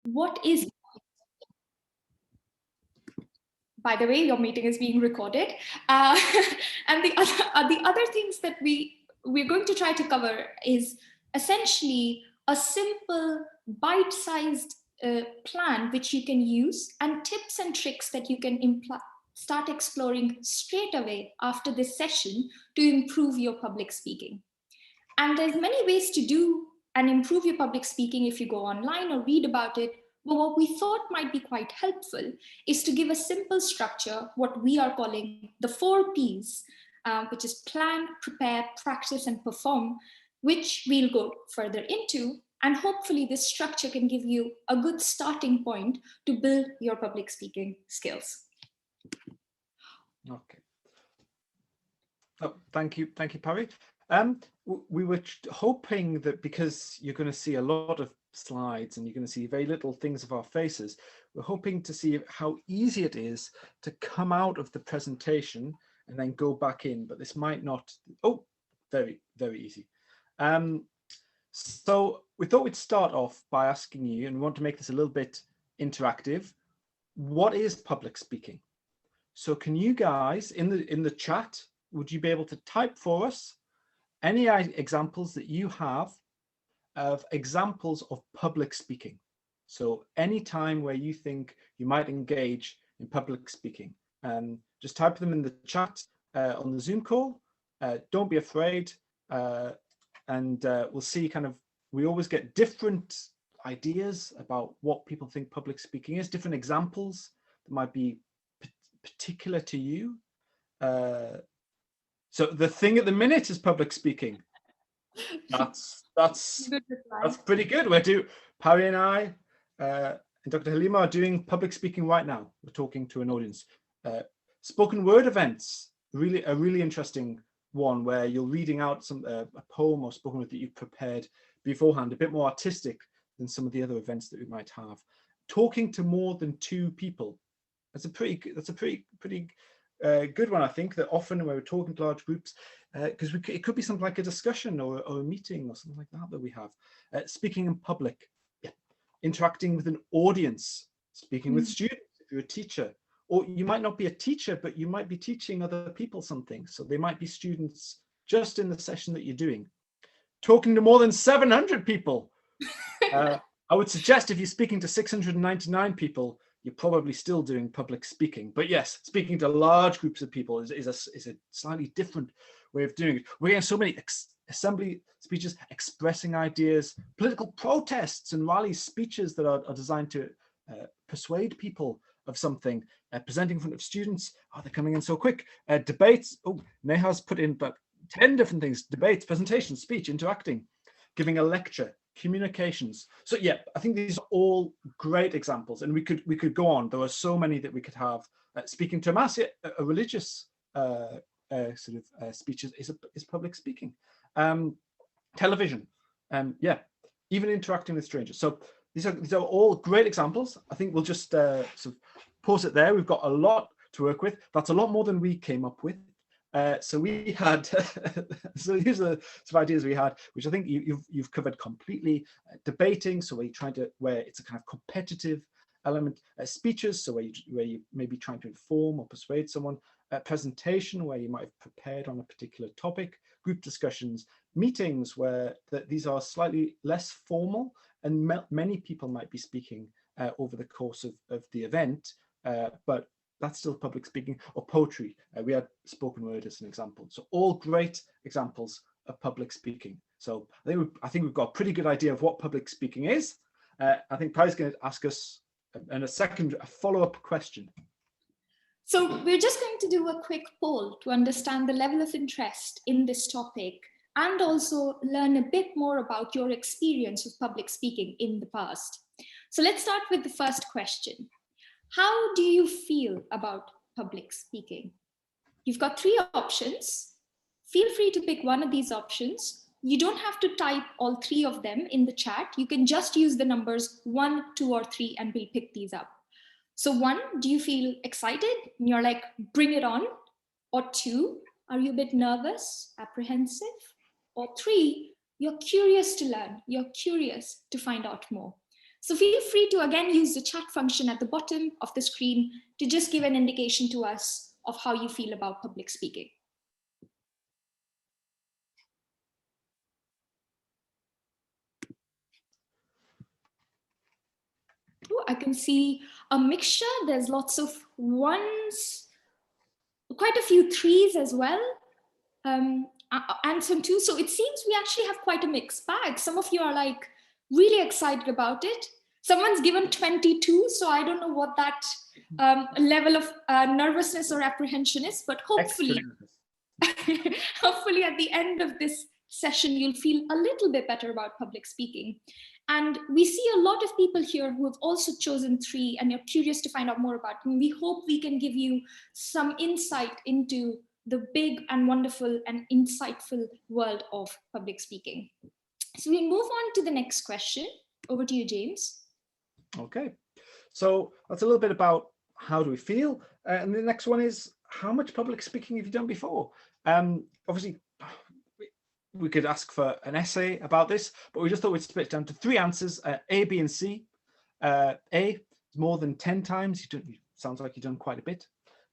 What is, by the way, your meeting is being recorded. And the other things that we're going to try to cover is essentially a simple bite-sized plan which you can use, and tips and tricks that you can start exploring straight away after this session to improve your public speaking. And there's many ways to do and improve your public speaking if you go online or read about it. But what we thought might be quite helpful is to give a simple structure, what we are calling the 4 Ps, which is plan, prepare, practice, and perform, which we'll go further into. And hopefully this structure can give you a good starting point to build your public speaking skills. Okay. Oh, thank you, Pari. We were hoping that because you're going to see a lot of slides and you're going to see very little things of our faces, we're hoping to see how easy it is to come out of the presentation and then go back in, but this might not. Oh, very, very easy. So we thought we'd start off by asking you, and we want to make this a little bit interactive, what is public speaking? So can you guys in the chat, would you be able to type for us any examples that you have of examples of public speaking? So any time where you think you might engage in public speaking, just type them in the chat on the Zoom call. Don't be afraid, and we'll see kind of, we always get different ideas about what people think public speaking is, different examples that might be particular to you. So the thing at the minute is public speaking. That's pretty good. Pari and I and Dr. Halima are doing public speaking right now. We're talking to an audience. Spoken word events, a really interesting one where you're reading out a poem or spoken word that you've prepared beforehand, a bit more artistic than some of the other events that we might have. Talking to more than 2 people. That's a pretty good one, I think, that often when we're talking to large groups, because it could be something like a discussion or a meeting or something like that we have. Speaking in public, yeah. Interacting with an audience, speaking with students if you're a teacher, or you might not be a teacher, but you might be teaching other people something. So they might be students just in the session that you're doing. Talking to more than 700 people. I would suggest if you're speaking to 699 people, you're probably still doing public speaking. But yes, speaking to large groups of people is a slightly different way of doing it. We're getting so many assembly speeches, expressing ideas, political protests and rallies, speeches that are designed to persuade people of something, presenting in front of students. Oh, they're coming in so quick. Debates. Oh, Neha's put in about 10 different things: debates, presentations, speech, interacting, giving a lecture, communications. So yeah, I think these are all great examples, and we could go on. There are so many that we could have. Speaking to a mass, a religious speeches is public speaking. Television, yeah, even interacting with strangers. So these are all great examples. I think we'll just sort of pause it there. We've got a lot to work with. That's a lot more than we came up with. So we had, so here's some ideas we had, which I think you've covered completely. Debating, so where it's a kind of competitive element. Speeches, so where you may be trying to inform or persuade someone. Presentation, where you might have prepared on a particular topic. Group discussions. Meetings, where these are slightly less formal, and many people might be speaking over the course of the event, but that's still public speaking. Or poetry. We had spoken word as an example. So all great examples of public speaking. So I think we've got a pretty good idea of what public speaking is. I think Pari's going to ask us a follow-up question. So we're just going to do a quick poll to understand the level of interest in this topic, and also learn a bit more about your experience with public speaking in the past. So let's start with the first question. How do you feel about public speaking? You've got 3 options. Feel free to pick one of these options. You don't have to type all 3 of them in the chat. You can just use the numbers 1, 2, or 3, and we'll pick these up. So 1, do you feel excited? And you're like, bring it on. Or 2, are you a bit nervous, apprehensive? Or 3, you're curious to learn. You're curious to find out more. So feel free to again use the chat function at the bottom of the screen to just give an indication to us of how you feel about public speaking. Ooh, I can see a mixture. There's lots of ones, quite a few threes as well, and some twos. So it seems we actually have quite a mixed bag. Some of you are like really excited about it. Someone's given 22, so I don't know what that level of nervousness or apprehension is, but hopefully, hopefully at the end of this session, you'll feel a little bit better about public speaking. And we see a lot of people here who have also chosen 3 and you're curious to find out more about them. We hope we can give you some insight into the big and wonderful and insightful world of public speaking. So we move on to the next question. Over to you, James. Okay, so that's a little bit about how do we feel. And the next one is, how much public speaking have you done before? Obviously, we could ask for an essay about this, but we just thought we'd split it down to 3 answers, A, B, and C. A, more than 10 times. Sounds like you've done quite a bit.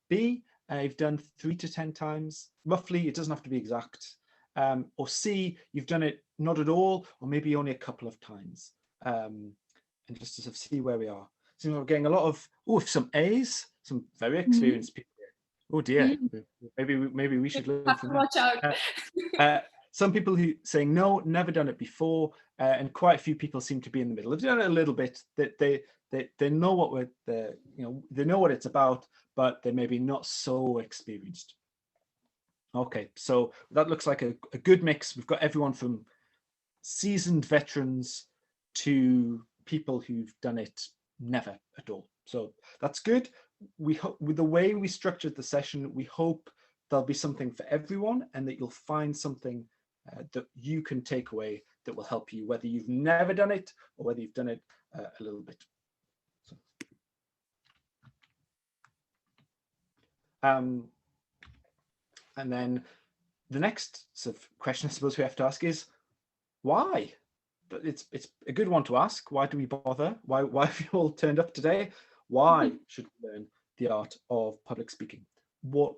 B, you've done 3 to 10 times. Roughly, it doesn't have to be exact. Or C, you've done it not at all, or maybe only a couple of times. And just to sort of see where we are. So we're getting a lot of, some A's, some very experienced people here. Oh dear, maybe we should learn from watch out. Some people who saying no, never done it before, and quite a few people seem to be in the middle. They've done it a little bit. That they know what they know what it's about, but they're maybe not so experienced. Okay, so that looks like a good mix. We've got everyone from seasoned veterans to people who've done it never at all. So that's good. We hope with the way we structured the session, we hope there'll be something for everyone and that you'll find something that you can take away that will help you, whether you've never done it or whether you've done it a little bit. So, and then the next sort of question I suppose we have to ask is, why? But it's a good one to ask. Why do we bother? Why have you all turned up today? Why should we learn the art of public speaking? What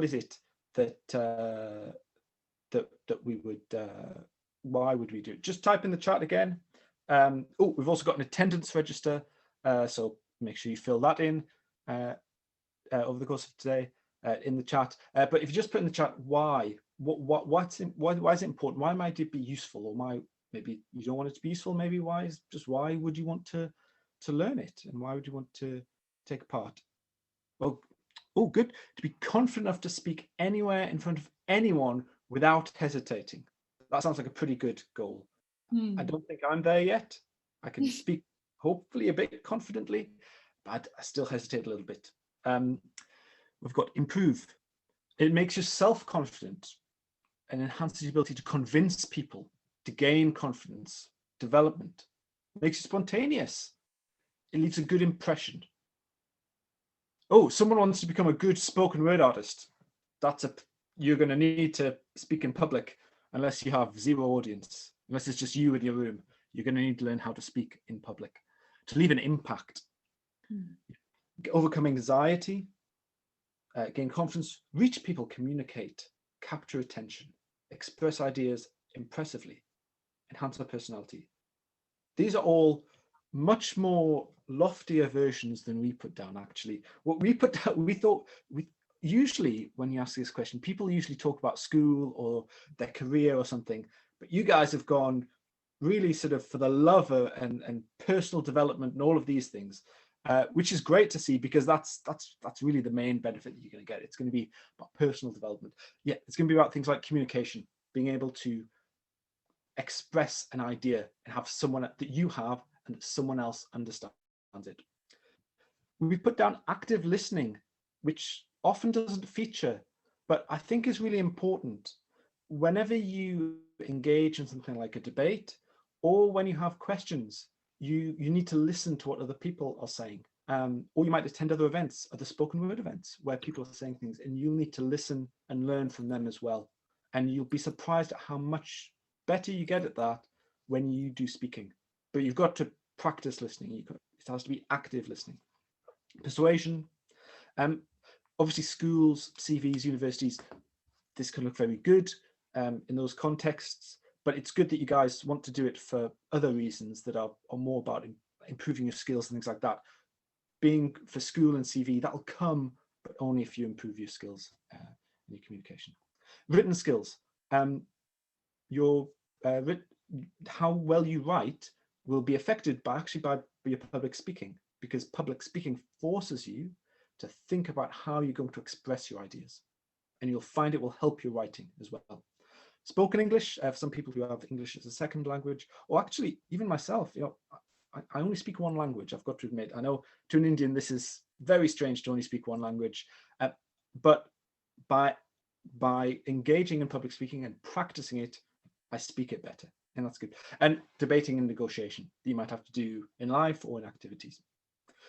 is it that that we would why would we do it? Just type in the chat again. We've also got an attendance register, so make sure you fill that in over the course of today in the chat. But if you just put in the chat why is it important? Why might it be useful? Or maybe you don't want it to be useful. Maybe why would you want to learn it, and why would you want to take part? Well, good. To be confident enough to speak anywhere in front of anyone without hesitating. That sounds like a pretty good goal. I don't think I'm there yet. I can speak hopefully a bit confidently, but I still hesitate a little bit. We've got improve. It makes you self-confident and enhances your ability to convince people, to gain confidence, development. It makes you spontaneous. It leaves a good impression. Oh, someone wants to become a good spoken word artist. You're going to need to speak in public unless you have 0 audience, unless it's just you in your room. You're going to need to learn how to speak in public to leave an impact. Overcome anxiety, gain confidence, reach people, communicate, capture attention, express ideas impressively, enhance our personality. These are all much more loftier versions than we put down, actually. What we put down, usually when you ask this question, people usually talk about school or their career or something, but you guys have gone really sort of for the love and personal development and all of these things, which is great to see, because that's really the main benefit that you're going to get. It's going to be about personal development. Yeah, it's going to be about things like communication, being able to express an idea and have someone that you have and that someone else understands it. We put down active listening, which often doesn't feature, but I think is really important. Whenever you engage in something like a debate, or when you have questions, you need to listen to what other people are saying. Or you might attend other events, other spoken word events, where people are saying things, and you'll need to listen and learn from them as well. And you'll be surprised at how much better you get at that when you do speaking. But you've got to practice listening. It has to be active listening. Persuasion. Obviously, schools, CVs, universities, this can look very good in those contexts, but it's good that you guys want to do it for other reasons that are more about improving your skills and things like that. Being for school and CV, that'll come, but only if you improve your skills in your communication. Written skills. How well you write will be affected by your public speaking, because public speaking forces you to think about how you're going to express your ideas, and you'll find it will help your writing as well. Spoken English, for some people who have English as a second language, or actually even myself, I only speak one language, I've got to admit. I know to an Indian this is very strange to only speak one language, but by engaging in public speaking and practicing it, I speak it better, and that's good. And debating and negotiation that you might have to do in life or in activities.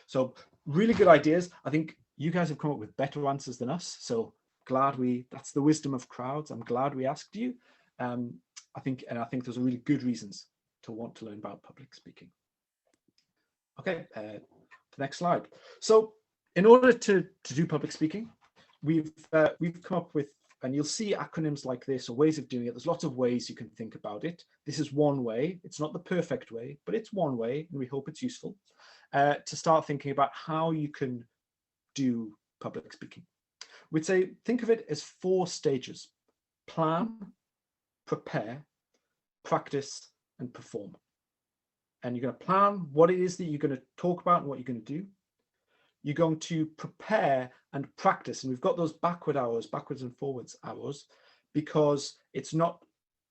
So really good ideas. I think you guys have come up with better answers than us, so that's the wisdom of crowds. I'm glad we asked you. I think those are really good reasons to want to learn about public speaking. Okay, the next slide. So in order to do public speaking, we've come up with, and you'll see acronyms like this or ways of doing it. There's lots of ways you can think about it. This is one way. It's not the perfect way, but it's one way, and we hope it's useful to start thinking about how you can do public speaking. We'd say, think of it as 4 stages: plan, prepare, practice, and perform. And you're going to plan what it is that you're going to talk about and what you're going to do. You're going to prepare and practice. And we've got those backwards and forwards arrows, because it's not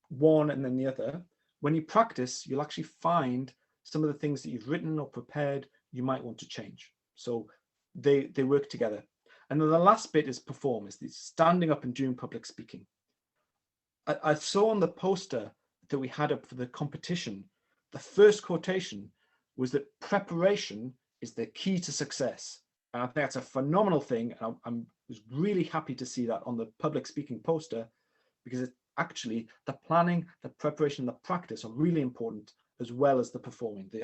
one and then the other. When you practice, you'll actually find some of the things that you've written or prepared you might want to change. So they work together. And then the last bit is perform, is the standing up and doing public speaking. I saw on the poster that we had up for the competition, the first quotation was that preparation is the key to success. And I think that's a phenomenal thing. And I was really happy to see that on the public speaking poster, because it's actually the planning, the preparation, the practice are really important, as well as the performing, the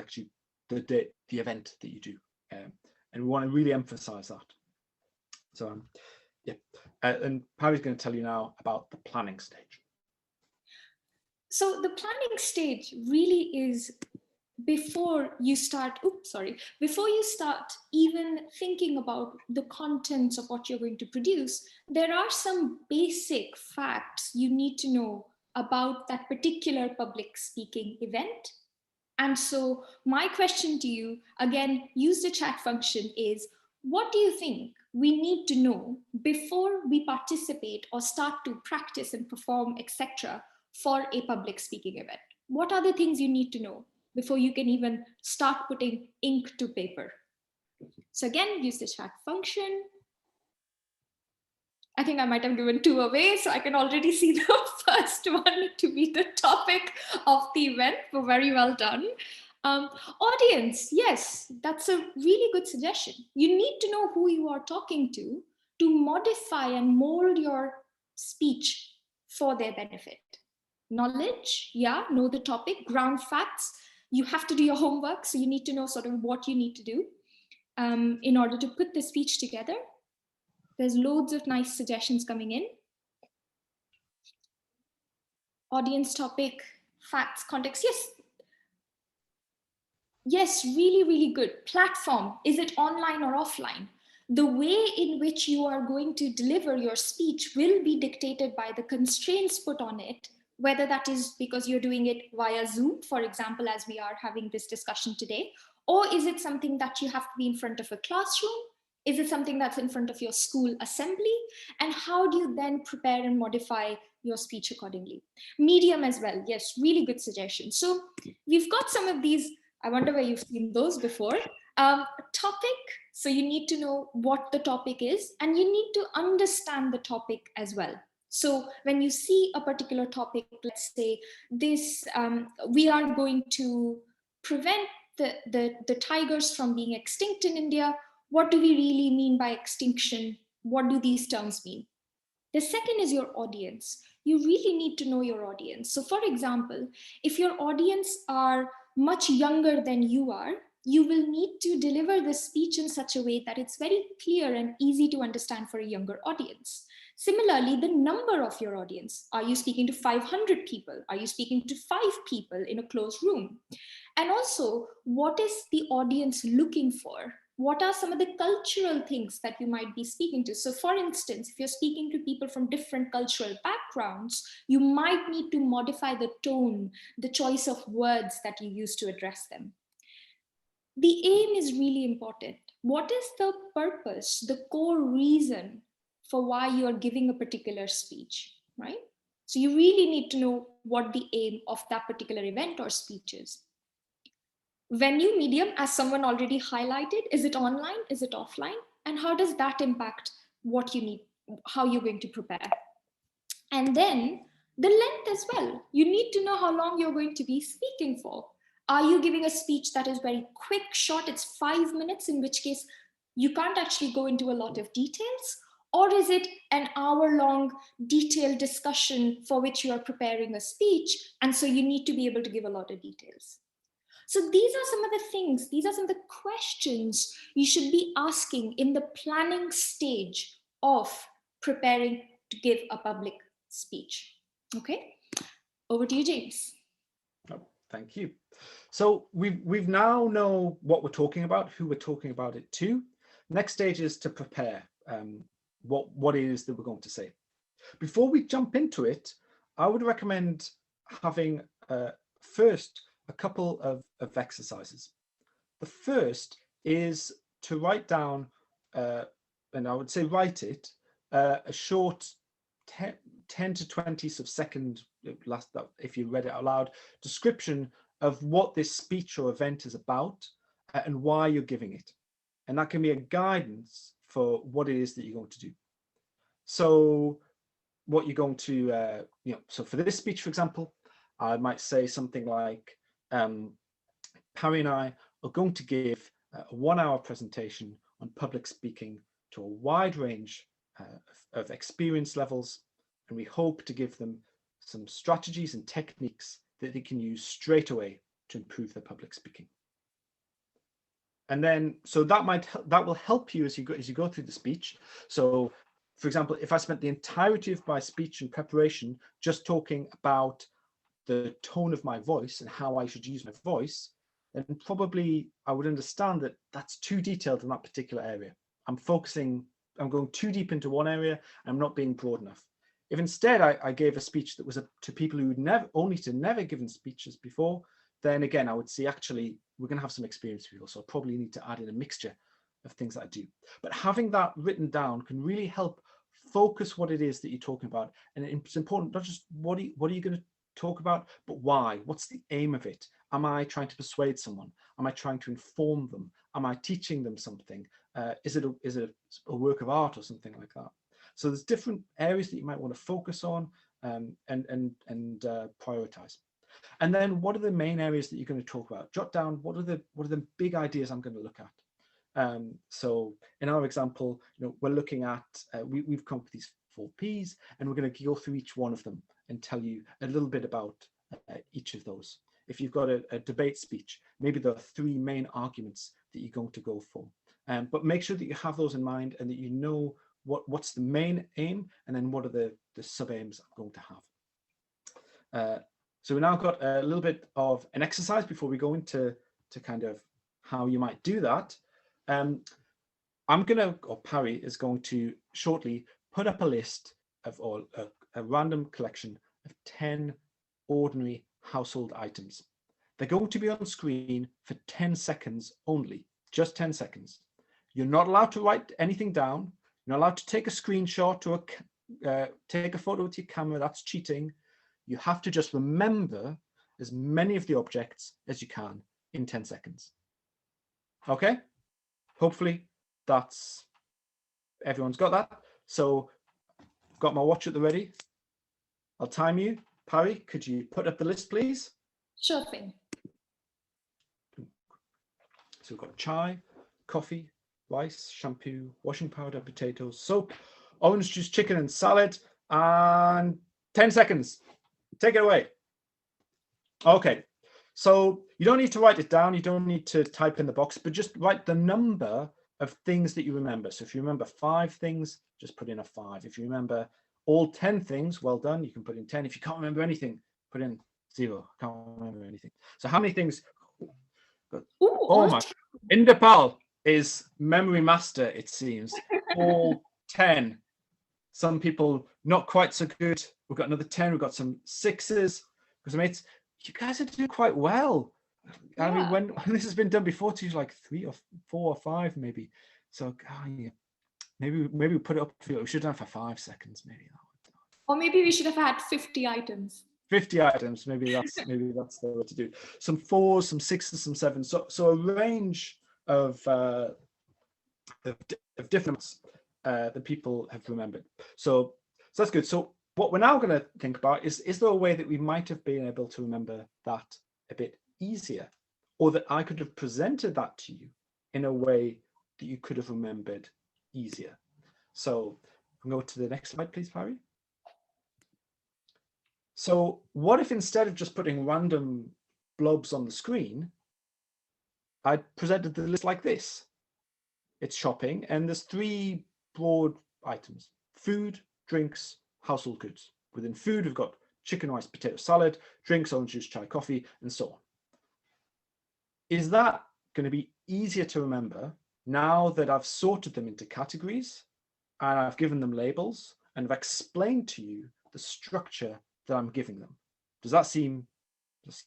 event that you do. And we want to really emphasize that. So yeah, and Paridhi's going to tell you now about the planning stage. So the planning stage really is before you start even thinking about the contents of what you're going to produce. There are some basic facts you need to know about that particular public speaking event. And so my question to you, again, use the chat function, is what do you think we need to know before we participate or start to practice and perform, etc., for a public speaking event? What are the things you need to know before you can even start putting ink to paper? So again, use the chat function. I think I might have given 2 away, so I can already see the first one to be the topic of the event. So very well done. Audience, yes, that's a really good suggestion. You need to know who you are talking to modify and mold your speech for their benefit. Knowledge, yeah, know the topic, ground facts. You have to do your homework, so you need to know sort of what you need to do in order to put the speech together. There's loads of nice suggestions coming in. Audience, topic, facts, context, yes. Yes, really, really good. Platform, is it online or offline? The way in which you are going to deliver your speech will be dictated by the constraints put on it, whether that is because you're doing it via Zoom, for example, as we are having this discussion today, or is it something that you have to be in front of a classroom? Is it something that's in front of your school assembly? And how do you then prepare and modify your speech accordingly? Medium as well, yes, really good suggestion. So we've got some of these. I wonder where you've seen those before. Topic, so you need to know what the topic is, and you need to understand the topic as well. So when you see a particular topic, let's say this, we are going to prevent the tigers from being extinct in India. What do we really mean by extinction? What do these terms mean? The second is your audience. You really need to know your audience. So for example, if your audience are much younger than you are, you will need to deliver the speech in such a way that it's very clear and easy to understand for a younger audience. Similarly, the number of your audience. Are you speaking to 500 people? Are you speaking to 5 people in a closed room? And also, what is the audience looking for? What are some of the cultural things that you might be speaking to? So for instance, if you're speaking to people from different cultural backgrounds, you might need to modify the tone, the choice of words that you use to address them. The aim is really important. What is the purpose, the core reason for why you are giving a particular speech, right? So you really need to know what the aim of that particular event or speech is. Venue medium, as someone already highlighted, is it online, is it offline? And how does that impact what you need, how you're going to prepare? And then the length as well. You need to know how long you're going to be speaking for. Are you giving a speech that is very quick, short, it's 5 minutes, in which case you can't actually go into a lot of details? Or is it an hour-long detailed discussion for which you are preparing a speech, and so you need to be able to give a lot of details? So these are some of the things, these are some of the questions you should be asking in the planning stage of preparing to give a public speech. Okay, over to you, James. Oh, thank you. So we've now know what we're talking about, who we're talking about it to. Next stage is to prepare what it is that we're going to say. Before we jump into it, I would recommend having first a couple of exercises. The first is to write down, and I would say write it, a short 10 to 20 second, if you read it out loud, description of what this speech or event is about and why you're giving it. And that can be a guidance for what it is that you're going to do. So what you're going to, so for this speech, for example, I might say something like, Pari and I are going to give a 1-hour presentation on public speaking to a wide range of experience levels, and we hope to give them some strategies and techniques that they can use straight away to improve their public speaking. And then, so that will help you as you go through the speech. So, for example, if I spent the entirety of my speech in preparation just talking about the tone of my voice and how I should use my voice, then probably I would understand that that's too detailed in that particular area. I'm going too deep into one area, and I'm not being broad enough. If instead I gave a speech that was to people who never given speeches before, then again, I would see actually we're going to have some experience people, so I'll probably need to add in a mixture of things that I do. But having that written down can really help focus what it is that you're talking about. And it's important, not just what are you going to talk about, but why? What's the aim of it? Am I trying to persuade someone? Am I trying to inform them? Am I teaching them something? Is it a work of art or something like that? So there's different areas that you might want to focus on and prioritize. And then what are the main areas that you're going to talk about? Jot down what are the big ideas I'm going to look at. So in our example, we're looking at we've come up with these 4 Ps, and we're going to go through each one of them and tell you a little bit about each of those. If you've got a debate speech, maybe there are 3 main arguments that you're going to go for. But make sure that you have those in mind and that you know what's the main aim, and then what are the sub-aims I'm going to have. So we now got a little bit of an exercise before we go into kind of how you might do that. Pari is going to shortly put up a list of a random collection of 10 ordinary household items. They're going to be on screen for 10 seconds only, just 10 seconds. You're not allowed to write anything down. You're not allowed to take a screenshot or take a photo with your camera. That's cheating. You have to just remember as many of the objects as you can in 10 seconds. Okay? Hopefully everyone's got that. So I've got my watch at the ready. I'll time you. Pari, could you put up the list, please? Sure thing. So we've got chai, coffee, rice, shampoo, washing powder, potatoes, soap, orange juice, chicken and salad, and 10 seconds. Take it away. Okay, So you don't need to write it down. You don't need to type in the box, but just write the number of things that you remember. So if you remember 5 things, just put in a 5. If you remember all 10 things, well done, you can put in 10. If you can't remember anything, put in 0. Can't remember anything. So how many things? Ooh, oh my, Indipal is memory master, it seems. All 10. Some people not quite so good. We've got another 10. We've got some 6s. Because mates, you guys are doing quite well. I mean, when this has been done before, it's usually like 3 or 4 or 5 maybe. So yeah, maybe we put it up. We should have done it for 5 seconds maybe. Or maybe we should have had 50 items. 50 items. Maybe that's the way to do it. Some 4s, some 6s, some 7s. So a range of different that people have remembered. So that's good. So what we're now going to think about is there a way that we might have been able to remember that a bit easier, or that I could have presented that to you in a way that you could have remembered easier? So I'm going to the next slide, please, Pari. So what if instead of just putting random blobs on the screen, I presented the list like this? It's shopping, and there's 3 broad items: food, drinks, household goods. Within food, we've got chicken, rice, potato salad, drinks, orange juice, chai, coffee, and so on. Is that going to be easier to remember now that I've sorted them into categories and I've given them labels and I've explained to you the structure that I'm giving them? Does that seem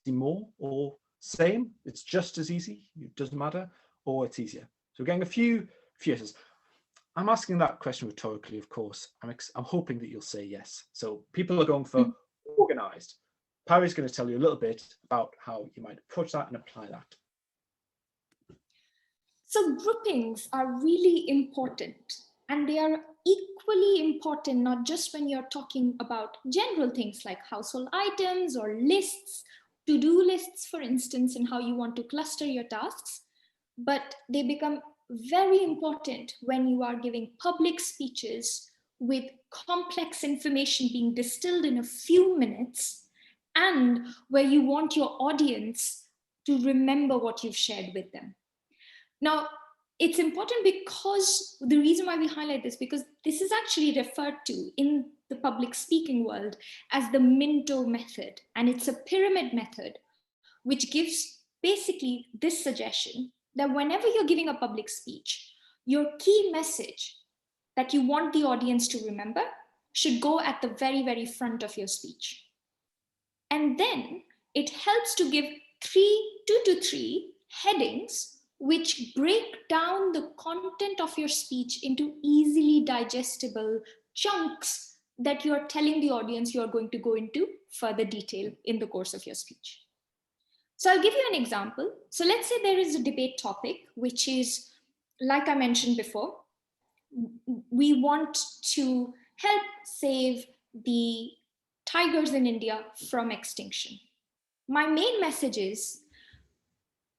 more or same? It's just as easy, it doesn't matter, or it's easier? So we're getting a few answers. I'm asking that question rhetorically, of course. I'm hoping that you'll say yes. So people are going for organized. Pari's going to tell you a little bit about how you might approach that and apply that. So groupings are really important, and they are equally important not just when you're talking about general things like household items or lists, to-do lists, for instance, and how you want to cluster your tasks, but they become very important when you are giving public speeches with complex information being distilled in a few minutes, and where you want your audience to remember what you've shared with them. Now, it's important because the reason why we highlight this, because this is actually referred to in the public speaking world as the Minto method. And it's a pyramid method, which gives basically this suggestion that whenever you're giving a public speech, your key message that you want the audience to remember should go at the very, very front of your speech. And then it helps to give 2 to 3 headings which break down the content of your speech into easily digestible chunks that you're telling the audience you're going to go into further detail in the course of your speech. So I'll give you an example. So let's say there is a debate topic, which is, like I mentioned before, we want to help save the tigers in India from extinction. My main message is,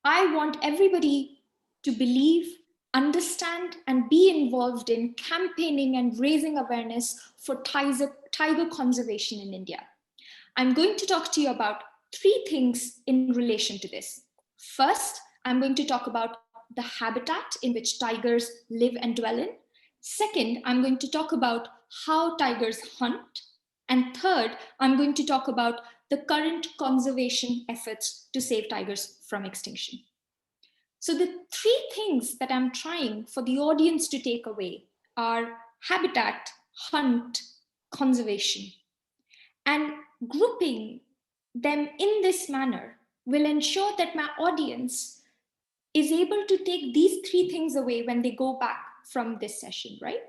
I want everybody to believe, understand, and be involved in campaigning and raising awareness for tiger conservation in India. I'm going to talk to you about 3 things in relation to this. First, I'm going to talk about the habitat in which tigers live and dwell in. Second, I'm going to talk about how tigers hunt. And third, I'm going to talk about the current conservation efforts to save tigers from extinction. So the 3 things that I'm trying for the audience to take away are habitat, hunt, conservation. And grouping them in this manner will ensure that my audience is able to take these 3 things away when they go back from this session, right?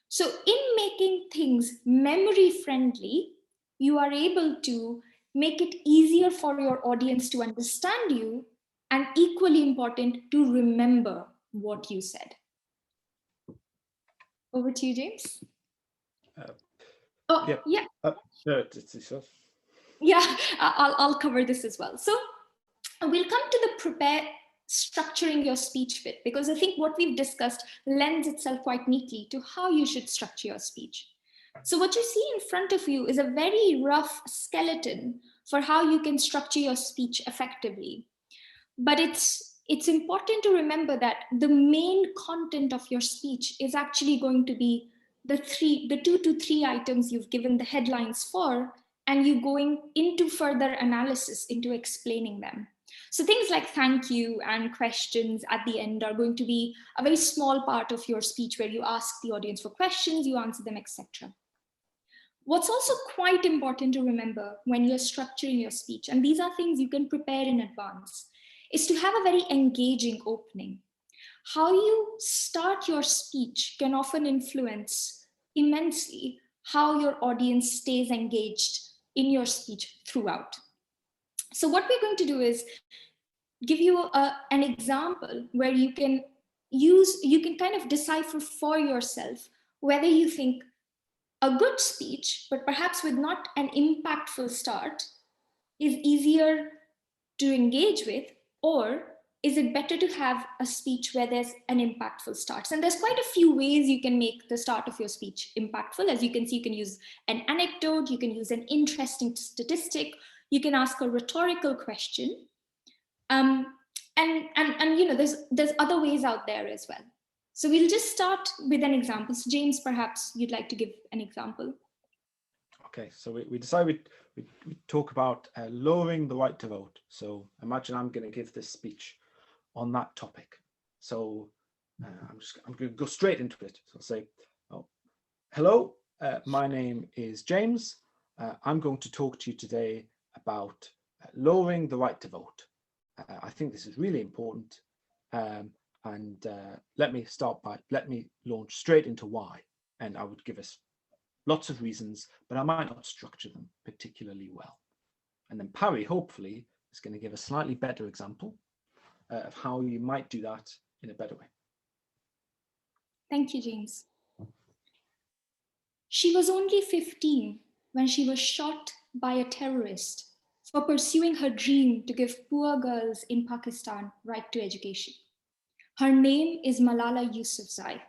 So in making things memory friendly, you are able to make it easier for your audience to understand you, and equally important, to remember what you said. Over to you, James. Yeah. Yeah, I'll cover this as well. So we'll come to the prepare structuring your speech bit, because I think what we've discussed lends itself quite neatly to how you should structure your speech. So what you see in front of you is a very rough skeleton for how you can structure your speech effectively. But it's important to remember that the main content of your speech is actually going to be the 2 to 3 items you've given the headlines for, and you going into further analysis into explaining them. So things like thank you and questions at the end are going to be a very small part of your speech, where you ask the audience for questions, you answer them, etc. What's also quite important to remember when you're structuring your speech, and these are things you can prepare in advance, is to have a very engaging opening. How you start your speech can often influence immensely how your audience stays engaged in your speech throughout. So what we're going to do is give you an example where you can kind of decipher for yourself whether you think a good speech, but perhaps with not an impactful start, is easier to engage with, or is it better to have a speech where there's an impactful start? And there's quite a few ways you can make the start of your speech impactful. As you can see, you can use an anecdote, you can use an interesting statistic, you can ask a rhetorical question. And you know, there's other ways out there as well. So we'll just start with an example. So James, perhaps you'd like to give an example. Okay, so we decided we talk about lowering the right to vote. So imagine I'm going to give this speech on that topic. So I'm going to go straight into it. So I'll say, oh, hello, my name is James. I'm going to talk to you today about lowering the right to vote. I think this is really important. And let me launch straight into why. And I would give us lots of reasons, but I might not structure them particularly well. And then Parry, hopefully, is going to give a slightly better example of how you might do that in a better way. Thank you, James. She was only 15 when she was shot by a terrorist for pursuing her dream to give poor girls in Pakistan right to education. Her name is Malala Yousafzai.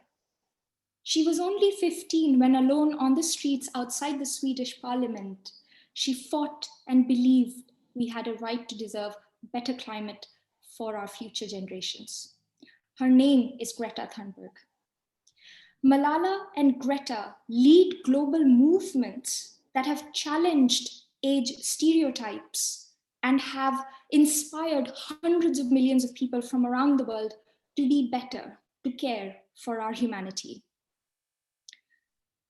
She was only 15 when, alone on the streets outside the Swedish parliament, she fought and believed we had a right to deserve better climate for our future generations. Her name is Greta Thunberg. Malala and Greta lead global movements that have challenged age stereotypes and have inspired hundreds of millions of people from around the world to be better, to care for our humanity.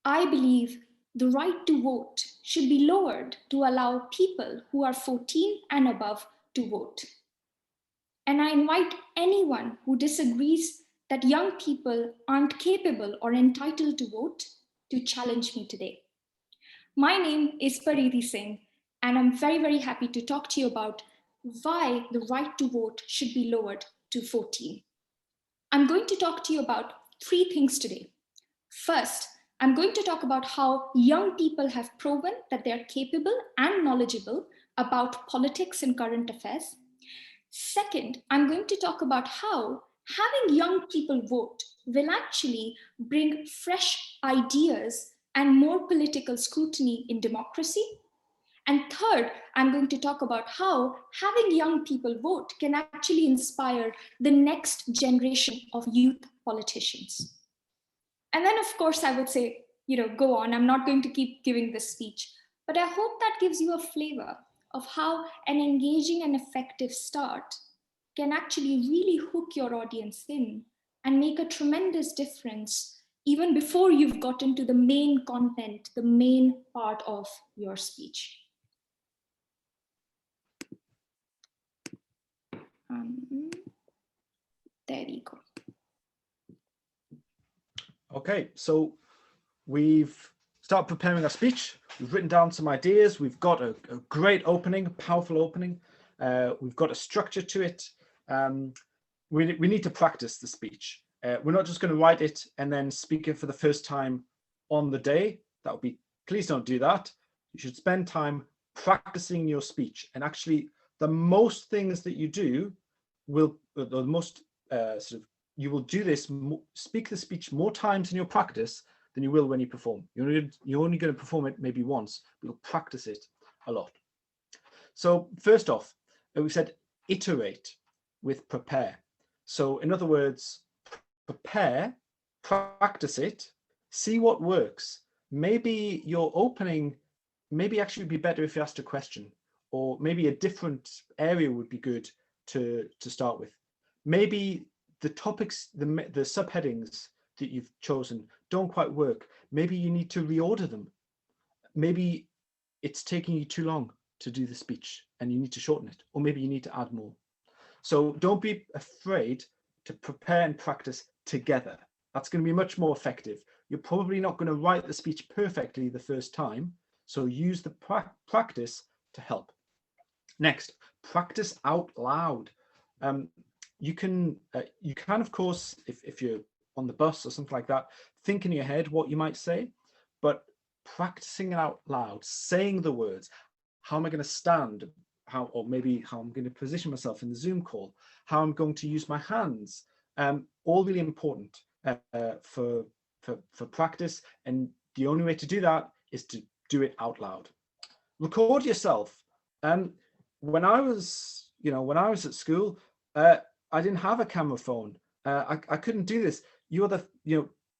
I believe the right to vote should be lowered to allow people who are 14 and above to vote. And I invite anyone who disagrees that young people aren't capable or entitled to vote to challenge me today. My name is Paridhi, and I'm very, very happy to talk to you about why the right to vote should be lowered to 14. I'm going to talk to you about 3 things today. First, I'm going to talk about how young people have proven that they're capable and knowledgeable about politics and current affairs. Second, I'm going to talk about how having young people vote will actually bring fresh ideas and more political scrutiny in democracy. And third, I'm going to talk about how having young people vote can actually inspire the next generation of youth politicians. And then, of course, I would say, go on. I'm not going to keep giving this speech, but I hope that gives you a flavor of how an engaging and effective start can actually really hook your audience in and make a tremendous difference even before you've gotten to the main content, the main part of your speech. There we go. Okay, so we've started preparing our speech. We've written down some ideas. We've got a great opening, a powerful opening. We've got a structure to it. We need to practice the speech. We're not just going to write it and then speak it for the first time on the day. That would be, please don't do that. You should spend time practicing your speech. And actually, the most things that you do will, you will do this, speak the speech more times in your practice than you will when you perform. You're only going to perform it maybe once, but you'll practice it a lot. So first off, we said iterate with prepare. So in other words, prepare, practice it, see what works. Maybe your opening, maybe actually would be better if you asked a question, or maybe a different area would be good to start with. Maybe the topics, the subheadings that you've chosen don't quite work. Maybe you need to reorder them. Maybe it's taking you too long to do the speech and you need to shorten it, or maybe you need to add more. So don't be afraid to prepare and practice together. That's going to be much more effective. You're probably not going to write the speech perfectly the first time, so use the practice to help. Next, practice out loud. You can of course, if you're on the bus or something like that, think in your head what you might say, but practicing it out loud, saying the words, how am I going to stand, or maybe how I'm going to position myself in the Zoom call, how I'm going to use my hands, all really important for practice. And the only way to do that is to do it out loud. Record yourself. When I was at school, I didn't have a camera phone. I couldn't do this.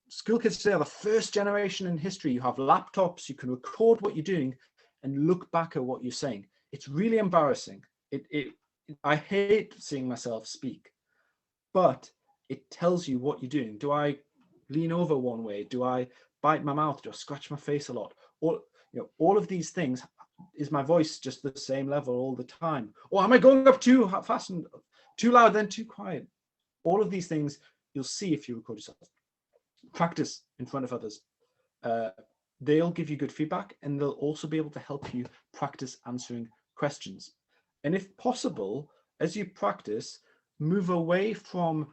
School kids today are the first generation in history. You have laptops, you can record what you're doing and look back at what you're saying. It's really embarrassing. I hate seeing myself speak, but it tells you what you're doing. Do I lean over one way? Do I bite my mouth? Do I scratch my face a lot? Or, all of these things, is my voice just the same level all the time? Or am I going up too fast and too loud, then too quiet? All of these things you'll see if you record yourself. Practice in front of others. They'll give you good feedback, and they'll also be able to help you practice answering questions. And if possible, as you practice, move away from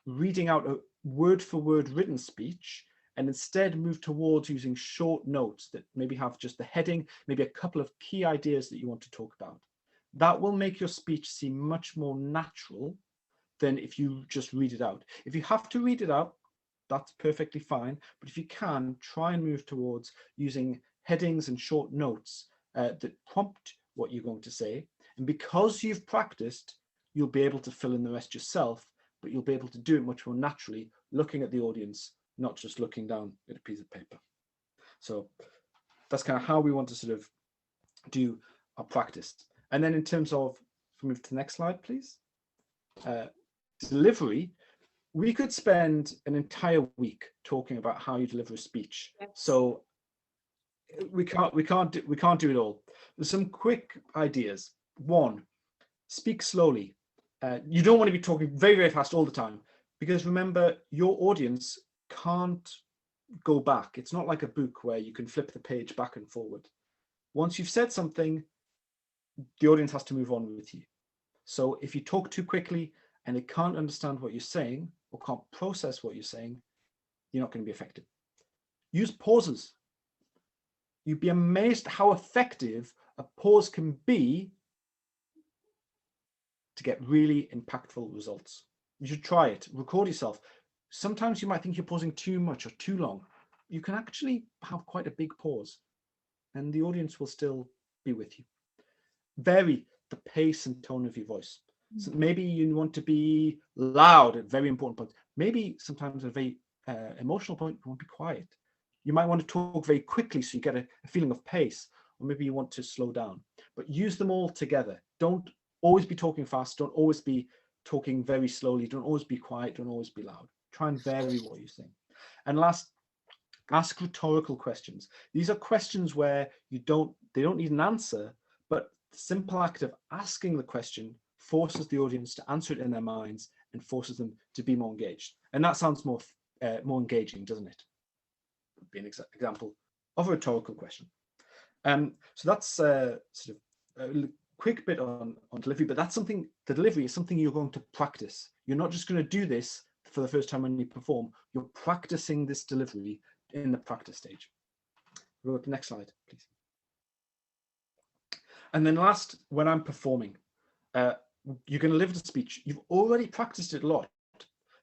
reading out a word for word written speech, and instead move towards using short notes that maybe have just the heading, maybe a couple of key ideas that you want to talk about. That will make your speech seem much more natural than if you just read it out. If you have to read it out, that's perfectly fine. But if you can, try and move towards using headings and short notes that prompt what you're going to say. And because you've practiced, you'll be able to fill in the rest yourself, but you'll be able to do it much more naturally, looking at the audience, not just looking down at a piece of paper. So that's kind of how we want to sort of do our practice. And then in terms of, if we move to the next slide, please. Delivery, we could spend an entire week talking about how you deliver a speech. Yes. So we can't do it all. There's some quick ideas. One, speak slowly. You don't want to be talking very, very fast all the time, because remember, your audience can't go back. It's not like a book where you can flip the page back and forward. Once you've said something, the audience has to move on with you. So if you talk too quickly and they can't understand what you're saying or can't process what you're saying, you're not going to be effective. Use pauses. You'd be amazed how effective a pause can be to get really impactful results. You should try it. Record yourself. Sometimes you might think you're pausing too much or too long. You can actually have quite a big pause and the audience will still be with you. Vary the pace and tone of your voice. So maybe you want to be loud at very important points. Maybe sometimes at a very emotional point, you want to be quiet. You might want to talk very quickly so you get a feeling of pace, or maybe you want to slow down. But use them all together. Don't always be talking fast. Don't always be talking very slowly. Don't always be quiet. Don't always be loud. Try and vary what you say. And last, ask rhetorical questions. These are questions where they don't need an answer, but the simple act of asking the question forces the audience to answer it in their minds and forces them to be more engaged. And that sounds more engaging, doesn't it? Would be an example of a rhetorical question. So that's sort of a quick bit on delivery, but that's something, the delivery is something you're going to practice. You're not just going to do this for the first time when you perform. You're practicing this delivery in the practice stage. We'll go to the next slide, please. And then last, when I'm performing, you're going to deliver the speech. You've already practiced it a lot,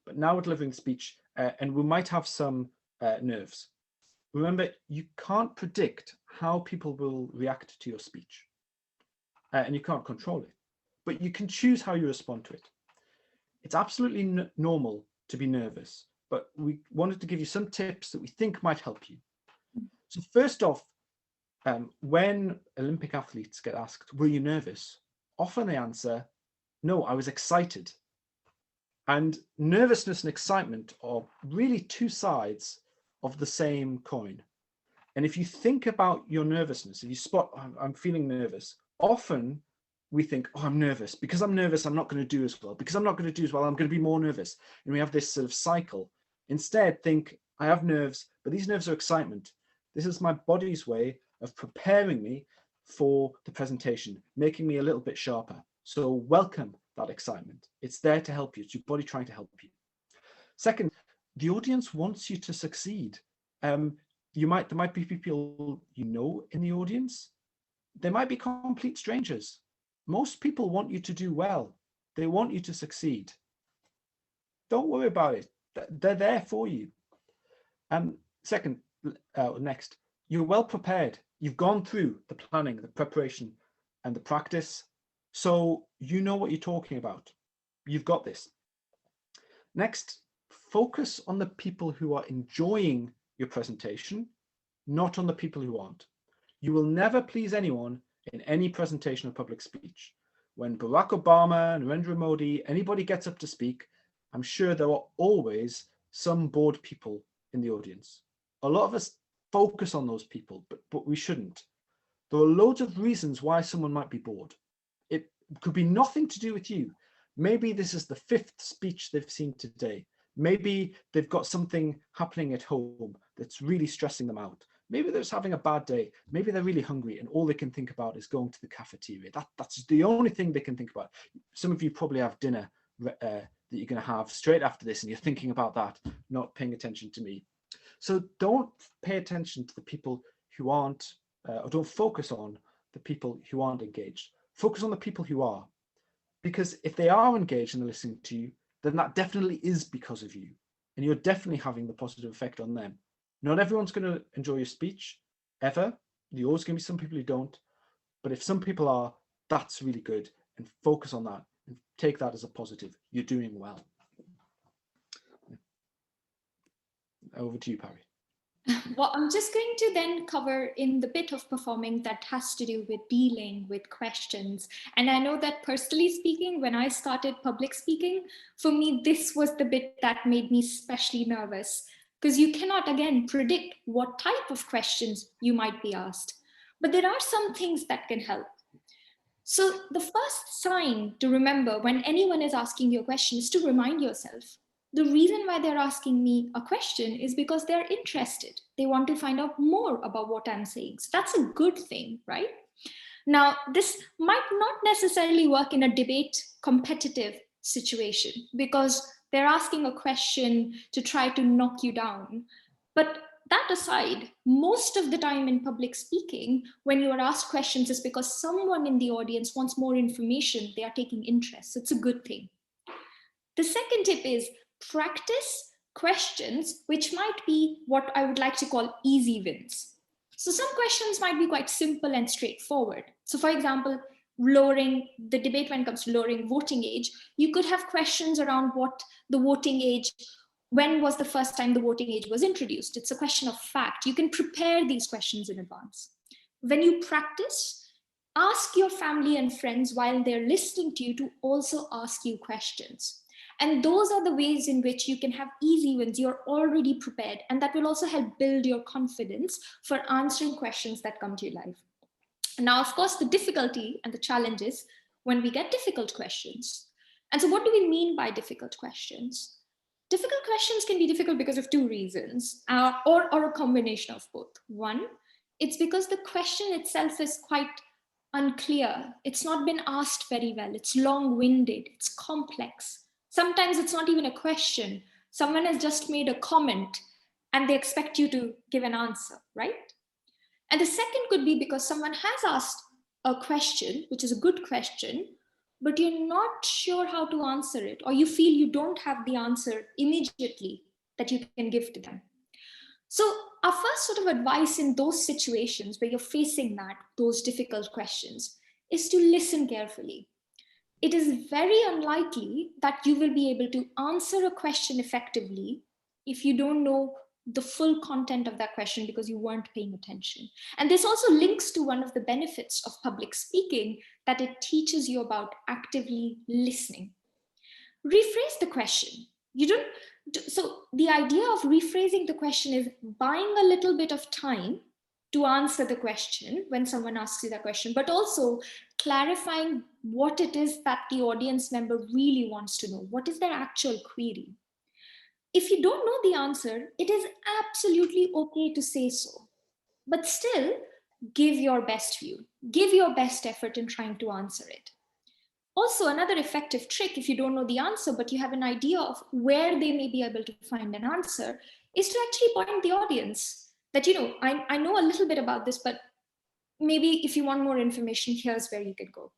but now we're delivering the speech, and we might have some nerves. Remember, you can't predict how people will react to your speech. and you can't control it, but you can choose how you respond to it. It's absolutely normal to be nervous, but we wanted to give you some tips that we think might help you. So first off, when Olympic athletes get asked, were you nervous? Often they answer, no, I was excited. And nervousness and excitement are really two sides of the same coin. And if you think about your nervousness, if you spot, I'm feeling nervous, often we think, oh, I'm nervous. Because I'm nervous, I'm not going to do as well. Because I'm not going to do as well, I'm going to be more nervous. And we have this sort of cycle. Instead, think, I have nerves, but these nerves are excitement. This is my body's way of preparing me for the presentation, making me a little bit sharper. So welcome that excitement. It's there to help you. It's your body trying to help you. Second, the audience wants you to succeed. There might be people you know in the audience. They might be complete strangers. Most people want you to do well. They want you to succeed. Don't worry about it. They're there for you. Next, you're well prepared. You've gone through the planning, the preparation, and the practice. So you know what you're talking about. You've got this. Next, focus on the people who are enjoying your presentation, not on the people who aren't. You will never please anyone in any presentation or public speech. When Barack Obama, Narendra Modi, anybody gets up to speak, I'm sure there are always some bored people in the audience. A lot of us focus on those people, but we shouldn't. There are loads of reasons why someone might be bored. It could be nothing to do with you. Maybe this is the 5th speech they've seen today. Maybe they've got something happening at home that's really stressing them out. Maybe they're just having a bad day. Maybe they're really hungry and all they can think about is going to the cafeteria. That's the only thing they can think about. Some of you probably have dinner that you're going to have straight after this and you're thinking about that, not paying attention to me. So don't pay attention to the people who aren't, or don't focus on the people who aren't engaged. Focus on the people who are. Because if they are engaged and they're listening to you, then that definitely is because of you. And you're definitely having the positive effect on them. Not everyone's going to enjoy your speech, ever. You're always going to be some people who don't. But if some people are, that's really good. And focus on that and take that as a positive. You're doing well. Over to you, Pari. Well, I'm just going to then cover in the bit of performing that has to do with dealing with questions. And I know that personally speaking, when I started public speaking, for me, this was the bit that made me especially nervous, because you cannot, again, predict what type of questions you might be asked. But there are some things that can help. So the first sign to remember when anyone is asking you a question is to remind yourself, the reason why they're asking me a question is because they're interested. They want to find out more about what I'm saying. So that's a good thing, right? Now, this might not necessarily work in a debate competitive situation because they're asking a question to try to knock you down. But that aside, most of the time in public speaking, when you are asked questions, is because someone in the audience wants more information. They are taking interest. So it's a good thing. The second tip is practice questions, which might be what I would like to call easy wins. So some questions might be quite simple and straightforward. So for example, lowering the debate when it comes to lowering voting age, you could have questions around what the voting age, when was the first time the voting age was introduced? It's a question of fact. You can prepare these questions in advance. When you practice, ask your family and friends while they're listening to you to also ask you questions. And those are the ways in which you can have easy wins. You're already prepared. And that will also help build your confidence for answering questions that come to your life. Now, of course, the difficulty and the challenge is when we get difficult questions. And so what do we mean by difficult questions? Difficult questions can be difficult because of two reasons, or a combination of both. One, it's because the question itself is quite unclear. It's not been asked very well. It's long-winded. It's complex. Sometimes it's not even a question. Someone has just made a comment and they expect you to give an answer, right? And the second could be because someone has asked a question, which is a good question, but you're not sure how to answer it, or you feel you don't have the answer immediately that you can give to them. So our first sort of advice in those situations where you're facing those difficult questions, is to listen carefully. It is very unlikely that you will be able to answer a question effectively if you don't know the full content of that question because you weren't paying attention. And this also links to one of the benefits of public speaking, that it teaches you about actively listening. Rephrase the question. You don't. So the idea of rephrasing the question is buying a little bit of time to answer the question when someone asks you that question, but also clarifying what it is that the audience member really wants to know. What is their actual query? If you don't know the answer, it is absolutely okay to say so, but still give your best view, give your best effort in trying to answer it. Also, another effective trick, if you don't know the answer, but you have an idea of where they may be able to find an answer, is to actually point the audience that, I know a little bit about this, but maybe if you want more information, here's where you can go.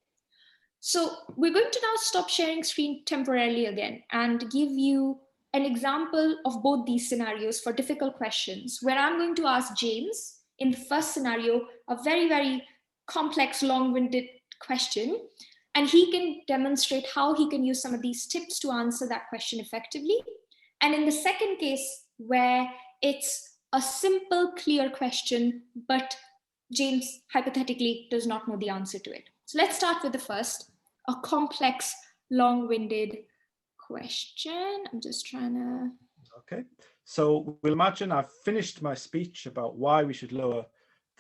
So we're going to now stop sharing screen temporarily again and give you an example of both these scenarios for difficult questions, where I'm going to ask James in the first scenario a very, very complex, long-winded question, and he can demonstrate how he can use some of these tips to answer that question effectively. And in the second case, where it's a simple, clear question, but James hypothetically does not know the answer to it. So let's start with the first, a complex, long-winded question. I'm just trying to... Okay, so we'll imagine I've finished my speech about why we should lower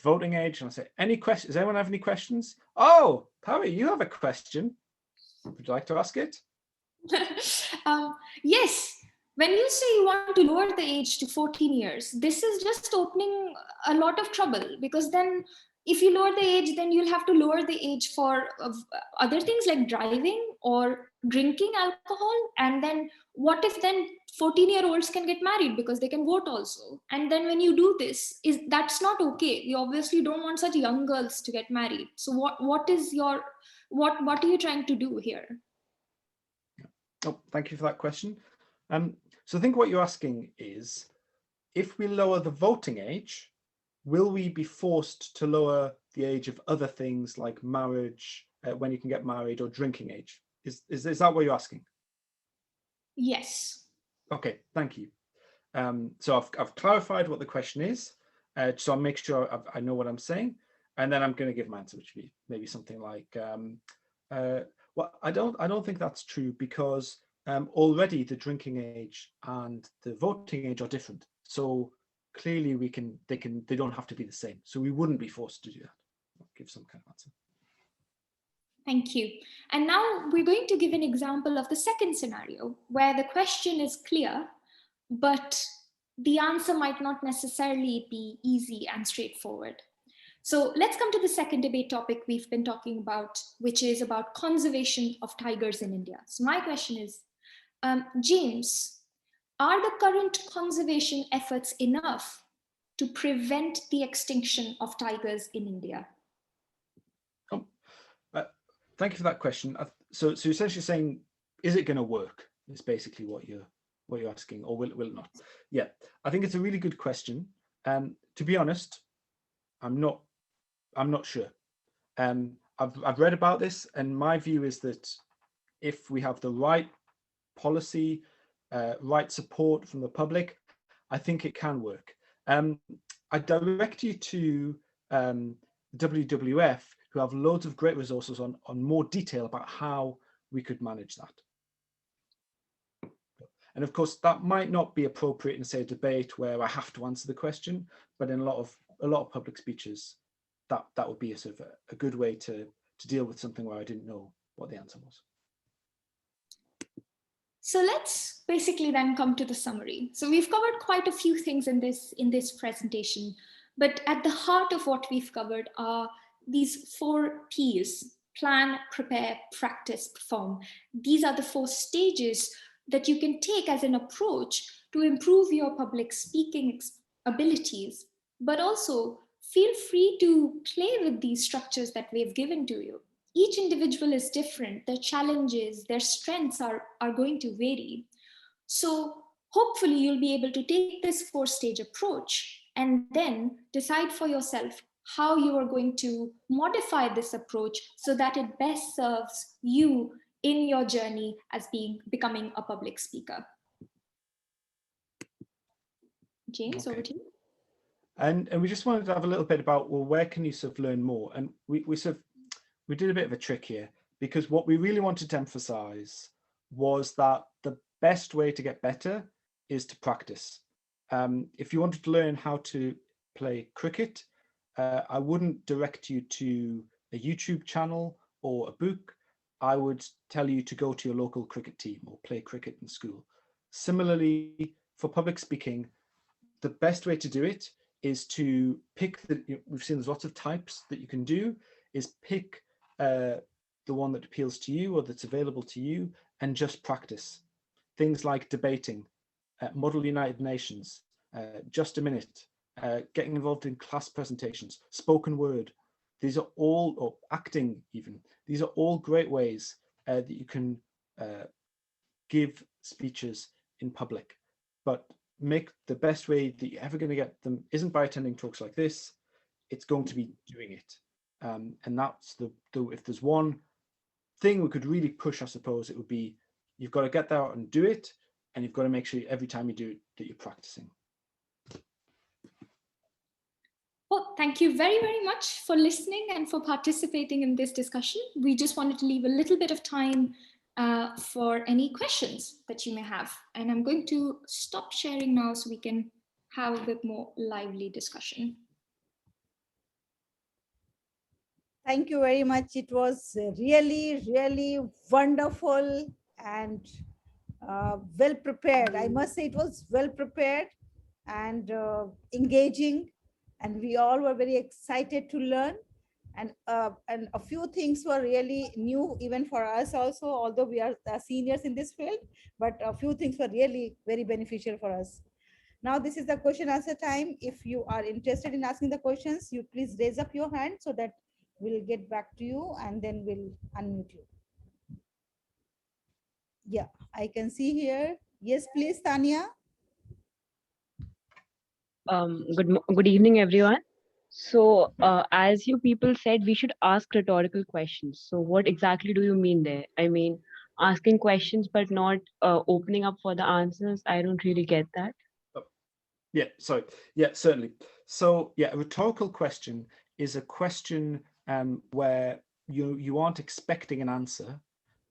voting age, and I say, any questions? Does anyone have any questions? Oh, Pari, you have a question. Would you like to ask it? Yes. When you say you want to lower the age to 14 years, this is just opening a lot of trouble, because then if you lower the age, then you'll have to lower the age for other things like driving or drinking alcohol. And then what if then 14-year-olds can get married because they can vote also? And then when you do this, that's not okay. You obviously don't want such young girls to get married. So what are you trying to do here? Oh, thank you for that question. So I think what you're asking is, if we lower the voting age, will we be forced to lower the age of other things like marriage, when you can get married, or drinking age? Is that what you're asking? Yes. Okay, thank you. So I've clarified what the question is, so I'll make sure I know what I'm saying, and then I'm going to give my answer, which would be maybe something like, well, I don't think that's true, because already the drinking age and the voting age are different. So clearly they don't have to be the same. So we wouldn't be forced to do that. I'll give some kind of answer. Thank you. And now we're going to give an example of the second scenario, where the question is clear, but the answer might not necessarily be easy and straightforward. So let's come to the second debate topic we've been talking about, which is about conservation of tigers in India. So my question is, James, are the current conservation efforts enough to prevent the extinction of tigers in India? Thank you for that question. So essentially saying, is it going to work? Is basically what you're asking, or will it not? Yeah, I think it's a really good question. To be honest, I'm not sure. I've read about this, and my view is that if we have the right policy, right support from the public, I think it can work. I direct you to WWF, who have loads of great resources on more detail about how we could manage that. And of course, that might not be appropriate in, say, a debate where I have to answer the question, but in a lot of public speeches, that would be a sort of a good way to deal with something where I didn't know what the answer was. So let's basically then come to the summary. So we've covered quite a few things in this presentation, but at the heart of what we've covered are these 4 P's: plan, prepare, practice, perform. These are the 4 stages that you can take as an approach to improve your public speaking abilities, but also feel free to play with these structures that we've given to you. Each individual is different. Their challenges, their strengths are going to vary. So hopefully you'll be able to take this 4-stage approach and then decide for yourself how you are going to modify this approach so that it best serves you in your journey as becoming a public speaker. James, over to you. And we just wanted to have a little bit about, well, where can you sort of learn more? And we did a bit of a trick here, because what we really wanted to emphasize was that the best way to get better is to practice. If you wanted to learn how to play cricket, I wouldn't direct you to a YouTube channel or a book. I would tell you to go to your local cricket team or play cricket in school. Similarly, for public speaking, the best way to do it is to pick we've seen there's lots of types that you can do, is pick the one that appeals to you or that's available to you, and just practice. Things like debating, Model United Nations, Just a Minute, getting involved in class presentations, spoken word. These are all, or acting even, these are all great ways that you can give speeches in public. But make the best way that you're ever going to get them isn't by attending talks like this, it's going to be doing it. And that's if there's one thing we could really push, I suppose, it would be, you've got to get there and do it, and you've got to make sure every time you do it that you're practicing. Well, thank you very, very much for listening and for participating in this discussion. We just wanted to leave a little bit of time for any questions that you may have. And I'm going to stop sharing now so we can have a bit more lively discussion. Thank you very much. It was really, really wonderful and well prepared. I must say it was well prepared and engaging, and we all were very excited to learn. And a few things were really new even for us also, although we are seniors in this field, but a few things were really very beneficial for us. Now this is the question answer time. If you are interested in asking the questions, you please raise up your hand so that we'll get back to you and then we'll unmute you. Yeah, I can see here. Yes, please, Tanya. Good evening, everyone. So as you people said, we should ask rhetorical questions. So what exactly do you mean there? I mean, asking questions but not opening up for the answers. I don't really get that. Yeah, sorry. Yeah, certainly. So yeah, a rhetorical question is a question where you aren't expecting an answer,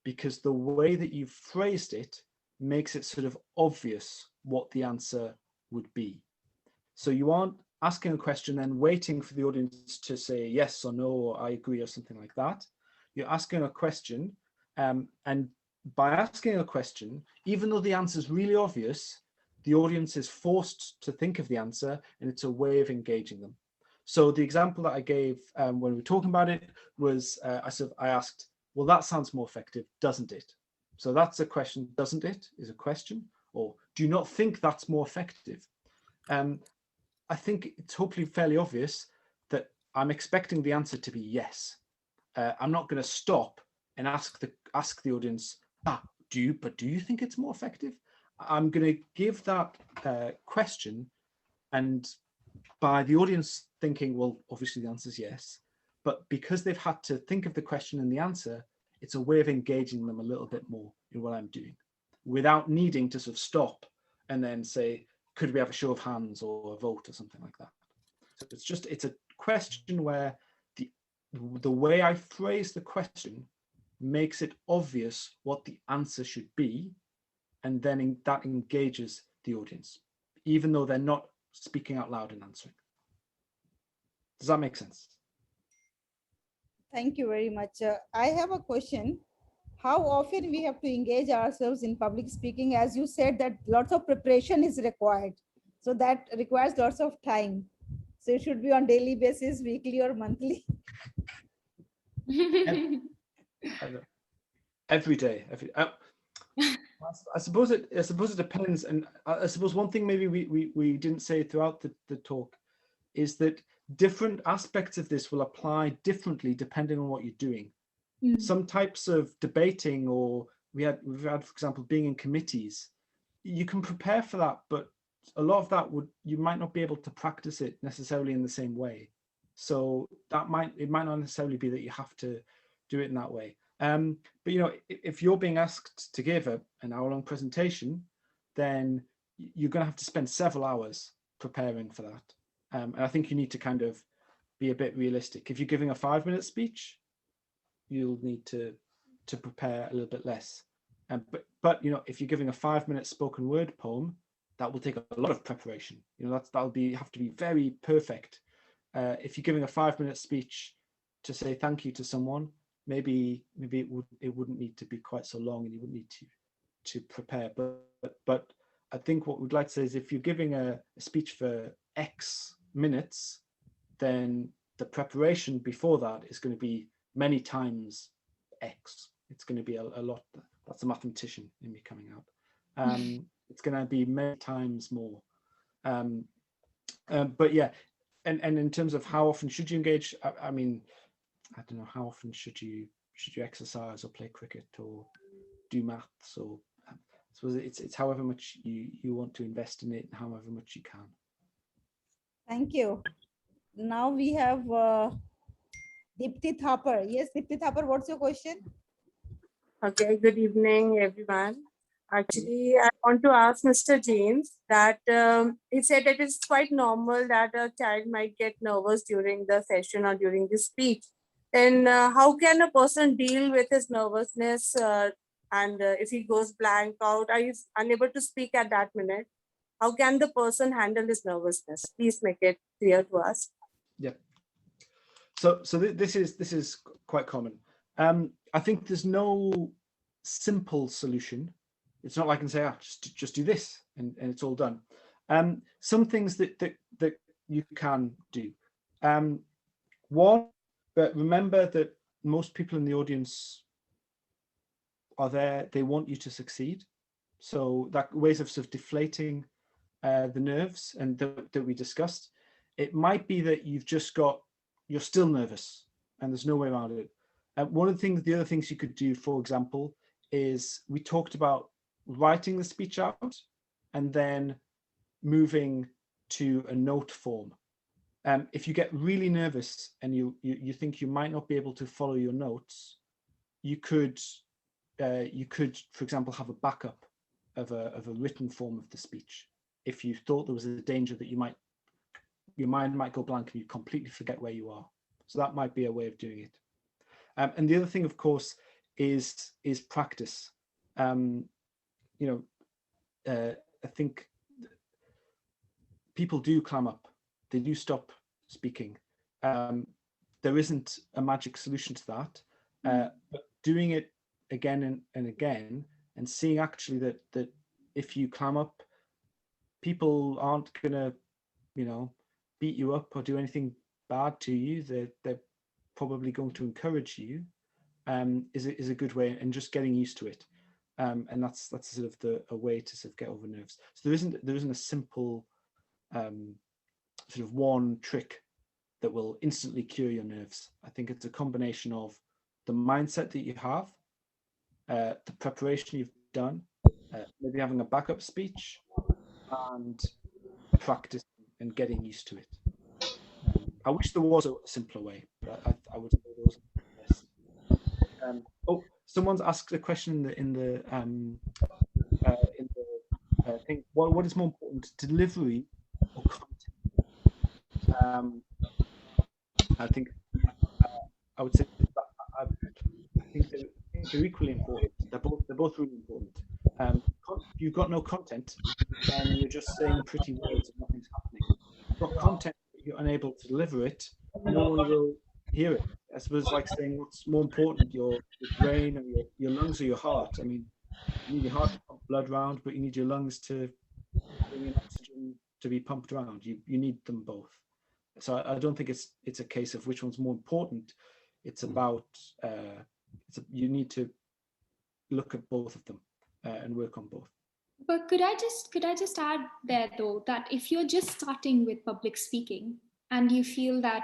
because the way that you've phrased it makes it sort of obvious what the answer would be. So you aren't asking a question then waiting for the audience to say yes or no, or I agree, or something like that. You're asking a question, and by asking a question, even though the answer is really obvious, the audience is forced to think of the answer, and it's a way of engaging them. So the example that I gave when we were talking about it was, I asked, well, that sounds more effective, doesn't it? So that's a question, doesn't it, is a question, or do you not think that's more effective? I think it's hopefully fairly obvious that I'm expecting the answer to be yes. I'm not going to stop and ask the audience, do you think it's more effective? I'm going to give that question, and by the audience thinking, well, obviously the answer is yes, but because they've had to think of the question and the answer, it's a way of engaging them a little bit more in what I'm doing, without needing to sort of stop and then say, could we have a show of hands or a vote or something like that? So it's a question where the way I phrase the question makes it obvious what the answer should be, and then that engages the audience, even though they're not speaking out loud and answering. Does that make sense? Thank you very much. I have a question. How often we have to engage ourselves in public speaking? As you said that lots of preparation is required. So that requires lots of time. So it should be on daily basis, weekly or monthly. Every day. I suppose it depends. And I suppose one thing maybe we didn't say throughout the talk is that different aspects of this will apply differently depending on what you're doing. Some types of debating, or we've had, for example, being in committees, you can prepare for that, but a lot of that you might not be able to practice it necessarily in the same way. So it might not necessarily be that you have to do it in that way. But you know, if you're being asked to give an hour-long presentation, then you're going to have to spend several hours preparing for that. And I think you need to kind of be a bit realistic. If you're giving a 5-minute speech, you'll need to prepare a little bit less. But you know, if you're giving a 5-minute spoken word poem, that will take a lot of preparation. You know, have to be very perfect. If you're giving a 5-minute speech to say thank you to someone, maybe it wouldn't need to be quite so long, and you wouldn't need to prepare. But I think what we'd like to say is, if you're giving a speech for X minutes, then the preparation before that is going to be many times X. It's going to be a lot. That's a mathematician in me coming out. It's going to be many times more. But yeah, and in terms of how often should you engage, I mean, I don't know, how often should you exercise or play cricket or do maths, or I suppose it's however much you want to invest in it and however much you can. Thank you. Now we have Dipti Thapar. Yes, Dipti Thapar, what's your question? Okay, good evening, everyone. Actually, I want to ask Mr. James that he said that it's quite normal that a child might get nervous during the session or during the speech. Then how can a person deal with his nervousness and if he goes blank out, are you unable to speak at that minute? How can the person handle his nervousness? Please make it clear to us. Yeah. So this is quite common. I think there's no simple solution. It's not like I can say, just do this and it's all done. Some things that you can do. One, but remember that most people in the audience are there, they want you to succeed. So that ways of sort of deflating the nerves and that we discussed. It might be that you're still nervous and there's no way around it. One of the other things you could do, for example, is we talked about writing the speech out and then moving to a note form. If you get really nervous and you think you might not be able to follow your notes, you could, for example, have a backup of a written form of the speech. If you thought there was a danger that your mind might go blank and you completely forget where you are. So that might be a way of doing it. And the other thing, of course, is practice. I think people do clam up. They do stop speaking. There isn't a magic solution to that. But doing it again and again, and seeing actually that if you clam up, people aren't gonna, beat you up or do anything bad to you. They're probably going to encourage you. Is a good way, and just getting used to it. And that's sort of a way to sort of get over nerves. So there isn't a simple sort of one trick that will instantly cure your nerves. I think it's a combination of the mindset that you have, the preparation you've done, maybe having a backup speech, and practice and getting used to it. I wish there was a simpler way, but I would say those are the best. Someone's asked a question in the thing. What is more important, delivery or content? I think I would say I think they're equally important. They're both really important. If you've got no content, then you're just saying pretty words and nothing's happening. If you've got content, but you're unable to deliver it, no one will hear it. I suppose it's like saying what's more important, your brain or your lungs or your heart. I mean, you need your heart to pump blood around, but you need your lungs to bring in oxygen to be pumped around. You need them both. So I don't think it's a case of which one's more important. It's about you need to look at both of them and work on both. But could I just add there though, that if you're just starting with public speaking and you feel that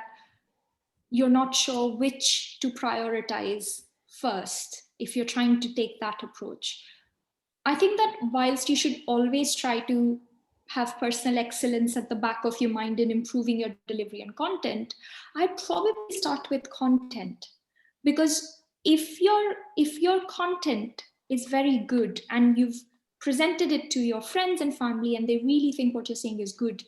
you're not sure which to prioritize first, if you're trying to take that approach, I think that whilst you should always try to have personal excellence at the back of your mind in improving your delivery and content, I'd probably start with content. Because if your content is very good and you've presented it to your friends and family and they really think what you're saying is good,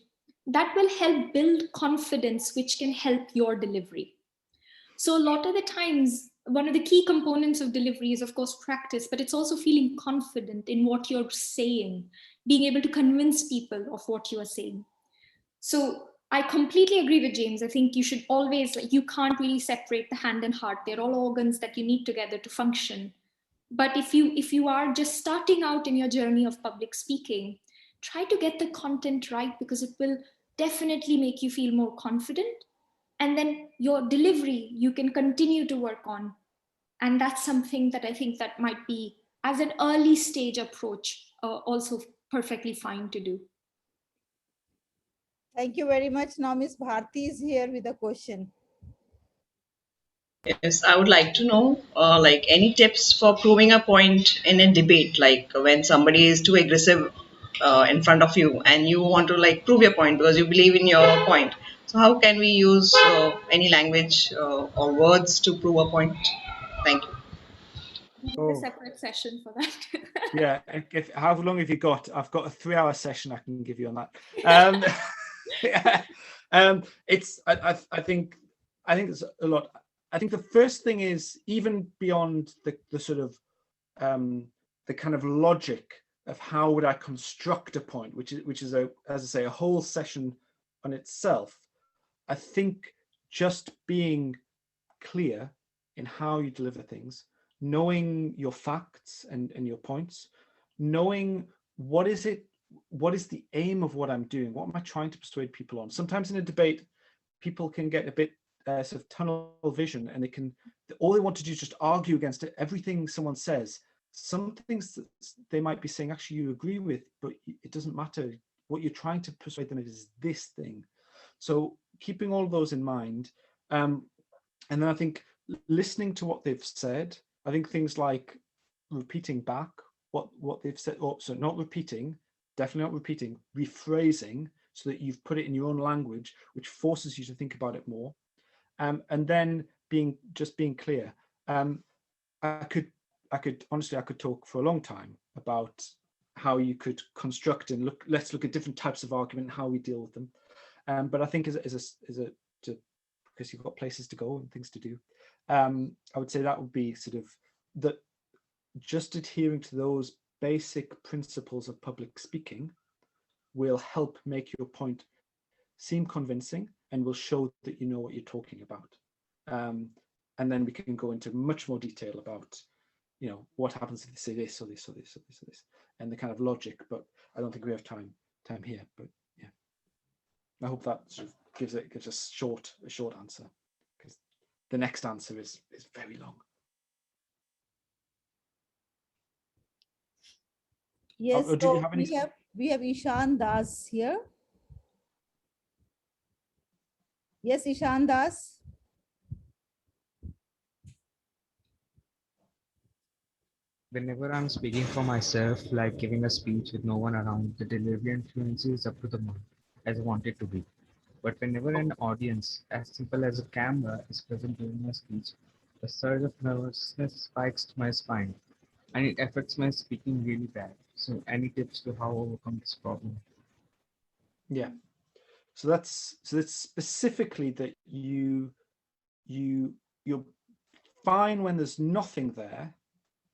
that will help build confidence, which can help your delivery. So a lot of the times, one of the key components of delivery is, of course, practice, but it's also feeling confident in what you're saying, being able to convince people of what you are saying. So I completely agree with James. I think you should always, like, you can't really separate the hand and heart. They're all organs that you need together to function. But if you are just starting out in your journey of public speaking, try to get the content right, because it will definitely make you feel more confident. And then your delivery, you can continue to work on. And that's something that I think that might be, as an early stage approach, also perfectly fine to do. Thank you very much. Now Ms. Bharti is here with a question. Yes, I would like to know, like, any tips for proving a point in a debate, like when somebody is too aggressive in front of you and you want to like prove your point because you believe in your point. So how can we use any language or words to prove a point? Thank you. We need a Oh. separate session for that. Yeah, how long have you got? I've got a 3-hour session I can give you on that. Yeah. I think it's a lot. I think the first thing is, even beyond the sort of the kind of logic of how would I construct a point, which is as I say, a whole session on itself. I think just being clear in how you deliver things, knowing your facts and your points, knowing what is the aim of what I'm doing, what am I trying to persuade people on. Sometimes in a debate, people can get a bit sort of tunnel vision, and all they want to do is just argue against everything someone says. Some things that they might be saying actually you agree with, but it doesn't matter. What you're trying to persuade them is this thing. So keeping all of those in mind, and then I think listening to what they've said. I think things like repeating back what they've said, so not repeating, definitely not repeating, rephrasing so that you've put it in your own language, which forces you to think about it more. And then being clear. I could honestly talk for a long time about how you could construct and let's look at different types of argument and how we deal with them. But I think because you've got places to go and things to do, I would say that would be sort of just adhering to those basic principles of public speaking will help make your point seem convincing and will show that you know what you're talking about. And then we can go into much more detail about, what happens if they say this or this or this or this or this, and the kind of logic. But I don't think we have time here. But yeah, I hope that sort of gives a short answer, because the next answer is very long. Yes, did so you have any? we have Ishan Das here. Yes, Ishan Das. Whenever I'm speaking for myself, like giving a speech with no one around, the delivery and fluency is up to the mark, as I want it to be. But whenever an audience, as simple as a camera, is present during my speech, the surge of nervousness spikes to my spine, and it affects my speaking really bad. So, any tips to how overcome this problem? Yeah. So that's specifically that you're fine when there's nothing there,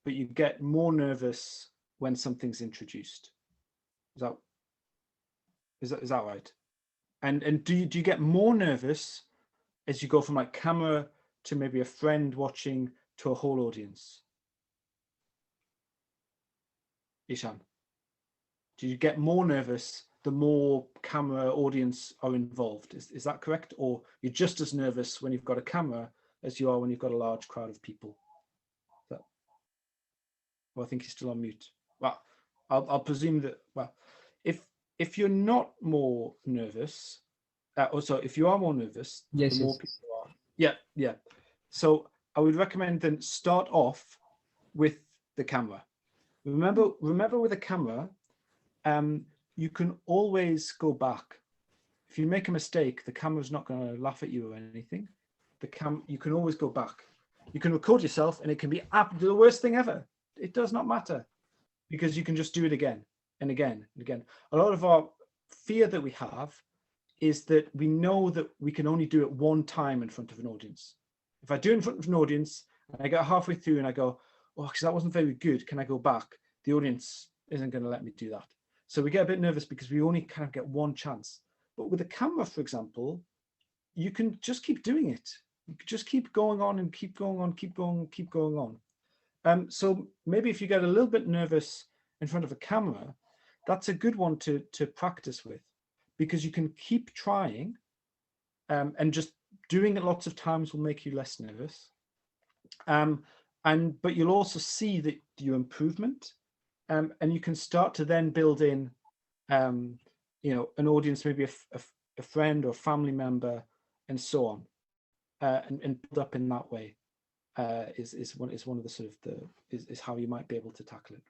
but you get more nervous when something's introduced. Is that right? And do you get more nervous as you go from like camera to maybe a friend watching to a whole audience? Ishan, do you get more nervous the more camera audience are involved? Is that correct? Or you're just as nervous when you've got a camera as you are when you've got a large crowd of people? Well, I think he's still on mute. Well, I'll presume that, well, if you're not more nervous, also if you are more nervous, the more people are. Yeah. So I would recommend then start off with the camera. Remember with a camera, you can always go back. If you make a mistake, the camera's not going to laugh at you or anything. You can always go back. You can record yourself and it can be the worst thing ever. It does not matter, because you can just do it again and again and again. A lot of our fear that we have is that we know that we can only do it one time in front of an audience. If I do it in front of an audience and I get halfway through and I go, oh, because that wasn't very good, can I go back? The audience isn't going to let me do that. So we get a bit nervous because we only kind of get one chance. But with a camera, for example, you can just keep doing it. You can just keep going on and keep going on, keep going on. So maybe if you get a little bit nervous in front of a camera, that's a good one to practice with, because you can keep trying, and just doing it lots of times will make you less nervous. But you'll also see that your improvement, and you can start to then build in, you know, an audience, maybe a friend or family member, and so on, and build up in that way. Is one of the sort of is how you might be able to tackle it.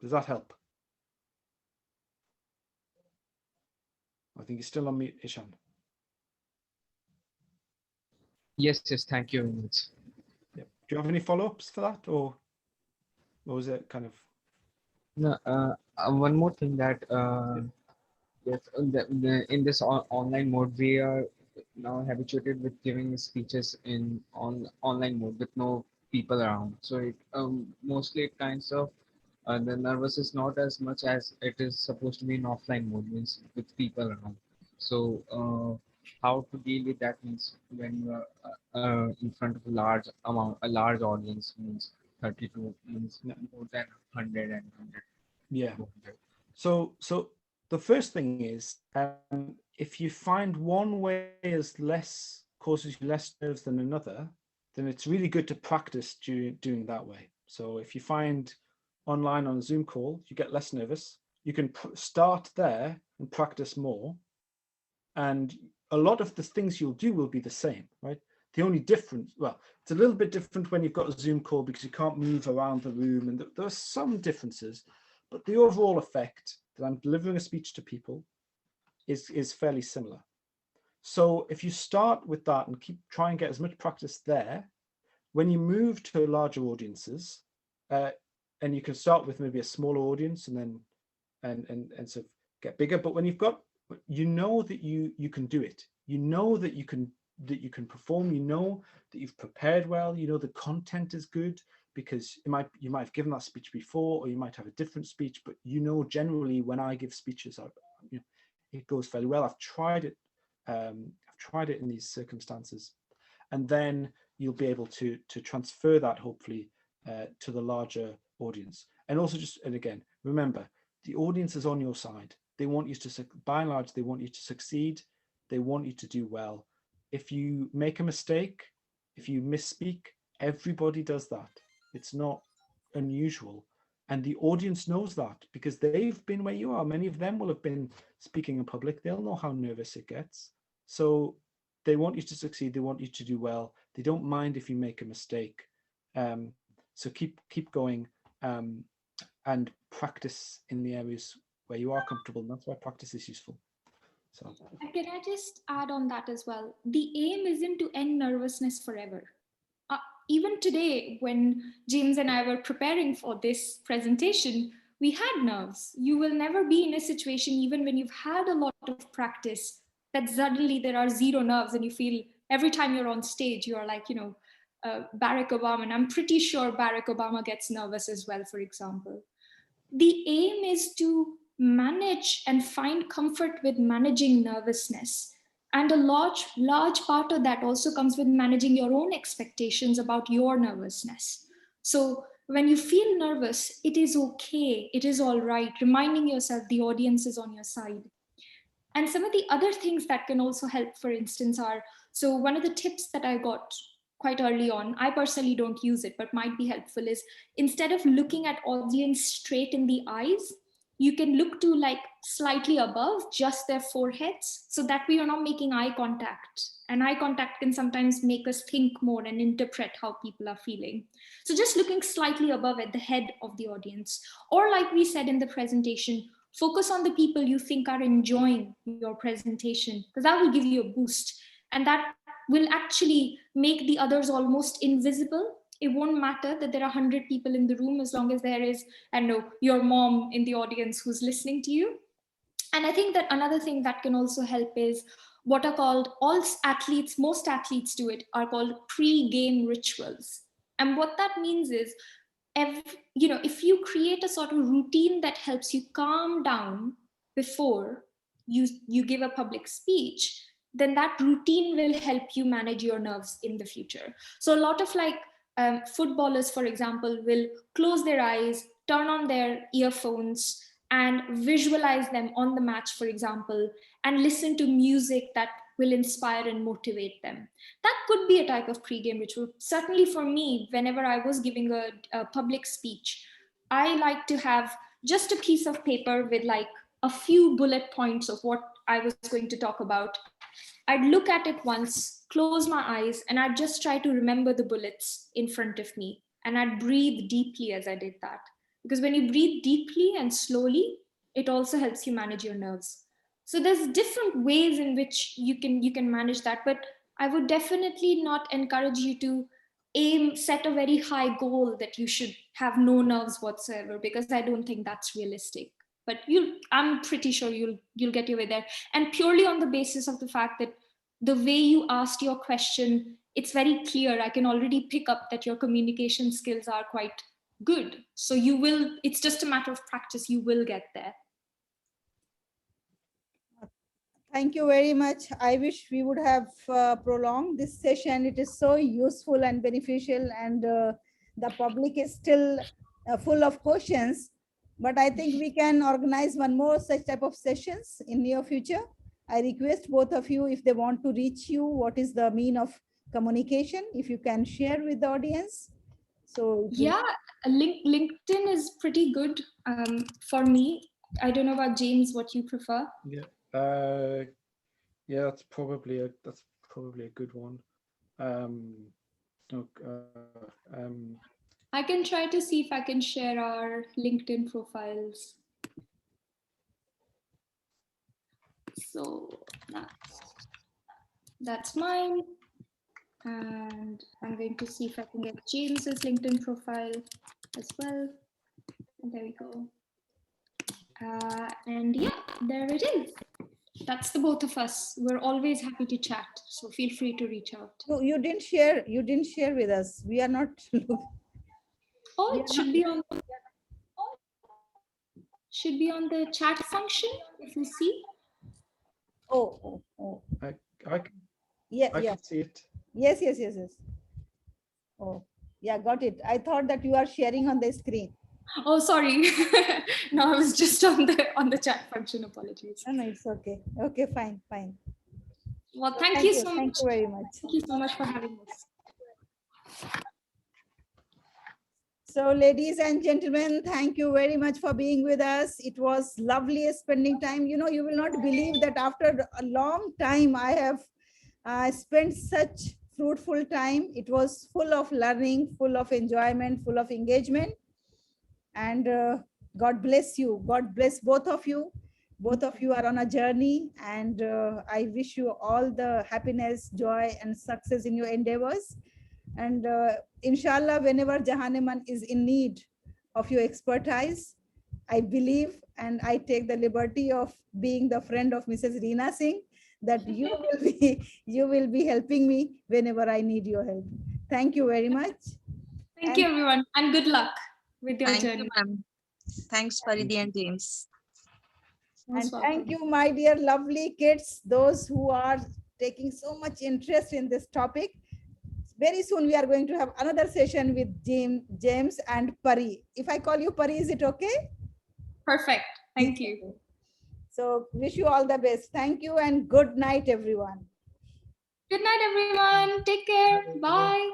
Does that help? I think you're still on mute, Ishan. Yes, thank you very much. Yep. Do you have any follow-ups for that, or was it kind of? No, one more thing that yes, in this online mode, we are now habituated with giving speeches in online mode with no people around. So it mostly it kinds of the nervous is not as much as it is supposed to be in offline mode, means with people around. So how to deal with that means when you are in front of a large audience, means 32, means more than 100 and 100. Yeah. So the first thing is, if you find one way causes you less nerves than another, then it's really good to practice doing that way. So if you find online on a Zoom call, you get less nervous, you can start there and practice more. And a lot of the things you'll do will be the same, right? The only difference, well, it's a little bit different when you've got a Zoom call because you can't move around the room, and there are some differences, but the overall effect that I'm delivering a speech to people is fairly similar. So if you start with that and try and get as much practice there, when you move to larger audiences, and you can start with maybe a smaller audience and then and sort of get bigger, but when you've got, you know that you can do it, you know that you can perform, you know that you've prepared well, you know the content is good, because you might have given that speech before, or you might have a different speech, but you know generally when I give speeches, you know, it goes fairly well. I've tried it in these circumstances, and then you'll be able to transfer that hopefully to the larger audience. And also and again, remember, the audience is on your side. They want you to, by and large, they want you to succeed. They want you to do well. If you make a mistake, if you misspeak, everybody does that. It's not unusual. And the audience knows that because they've been where you are. Many of them will have been speaking in public. They'll know how nervous it gets. So they want you to succeed. They want you to do well. They don't mind if you make a mistake. So keep going and practice in the areas where you are comfortable. And that's why practice is useful. So. And can I just add on that as well? The aim isn't to end nervousness forever. Even today, when James and I were preparing for this presentation, we had nerves. You will never be in a situation, even when you've had a lot of practice, that suddenly there are zero nerves and you feel every time you're on stage, you are like, you know, Barack Obama. And I'm pretty sure Barack Obama gets nervous as well, for example. The aim is to manage and find comfort with managing nervousness. And a large part of that also comes with managing your own expectations about your nervousness. So when you feel nervous, it is okay. It is all right. Reminding yourself the audience is on your side. And some of the other things that can also help, for instance, are, so one of the tips that I got quite early on, I personally don't use it, but might be helpful, is instead of looking at audience straight in the eyes, you can look to like slightly above just their foreheads, so that way you're not making eye contact And eye contact can sometimes make us think more and interpret how people are feeling. So just looking slightly above at the head of the audience, or like we said in the presentation, focus on the people you think are enjoying your presentation, because that will give you a boost. And that will actually make the others almost invisible. It won't matter that there are 100 people in the room, as long as there is, I don't know, your mom in the audience who's listening to you. And I think that another thing that can also help is what are called, most athletes do it, are called pre-game rituals. And what that means is, if you create a sort of routine that helps you calm down before you give a public speech, then that routine will help you manage your nerves in the future. So a lot of footballers, for example, will close their eyes, turn on their earphones, and visualize them on the match, for example, and listen to music that will inspire and motivate them. That could be a type of pre-game ritual. Certainly for me, whenever I was giving a public speech, I like to have just a piece of paper with like a few bullet points of what I was going to talk about. I'd look at it once, close my eyes, and I'd just try to remember the bullets in front of me. And I'd breathe deeply as I did that. Because when you breathe deeply and slowly, it also helps you manage your nerves. So there's different ways in which you can manage that, but I would definitely not encourage you to set a very high goal that you should have no nerves whatsoever, because I don't think that's realistic. But I'm pretty sure you'll get your way there. And purely on the basis of the fact that the way you asked your question, it's very clear. I can already pick up that your communication skills are quite good. So it's just a matter of practice. You will get there. Thank you very much. I wish we would have prolonged this session. It is so useful and beneficial, and the public is still full of questions. But I think we can organize one more such type of sessions in near future. I request both of you, if they want to reach you, what is the mean of communication, if you can share with the audience. So yeah, LinkedIn is pretty good for me. I don't know about James, what you prefer. Yeah, that's probably a good one. I can try to see if I can share our LinkedIn profiles. So that's mine. And I'm going to see if I can get James's LinkedIn profile as well. And there we go. And yeah, there it is. That's the both of us. We're always happy to chat. So feel free to reach out. No, you didn't share with us. We are not. Oh, it should be on the chat function, if you see. Oh. I can see it. Yes. Oh, yeah, got it. I thought that you are sharing on the screen. Oh, sorry. No, I was just on the chat function. Apologies. No, it's okay. Okay, fine. Well, thank you so much. Thank you very much. Thank you so much for having us. So, ladies and gentlemen, thank you very much for being with us. It was lovely spending time. You will not believe that after a long time, I have spent such fruitful time. It was full of learning, full of enjoyment, full of engagement. And God bless you. God bless both of you. Both of you are on a journey, and I wish you all the happiness, joy, and success in your endeavors. And inshallah, whenever JAHAN-E is in need of your expertise, I believe, and I take the liberty of being the friend of Mrs. Reena Singh, that you will be helping me whenever I need your help. Thank you very much. Thank you, everyone, and good luck with your journey. Thanks, Paridhi and James. And thank you, my dear lovely kids, those who are taking so much interest in this topic. Very soon we are going to have another session with James and Pari. If I call you Pari, is it okay? Perfect. Thank you. So wish you all the best. Thank you and good night, everyone. Good night, everyone. Take care. Bye.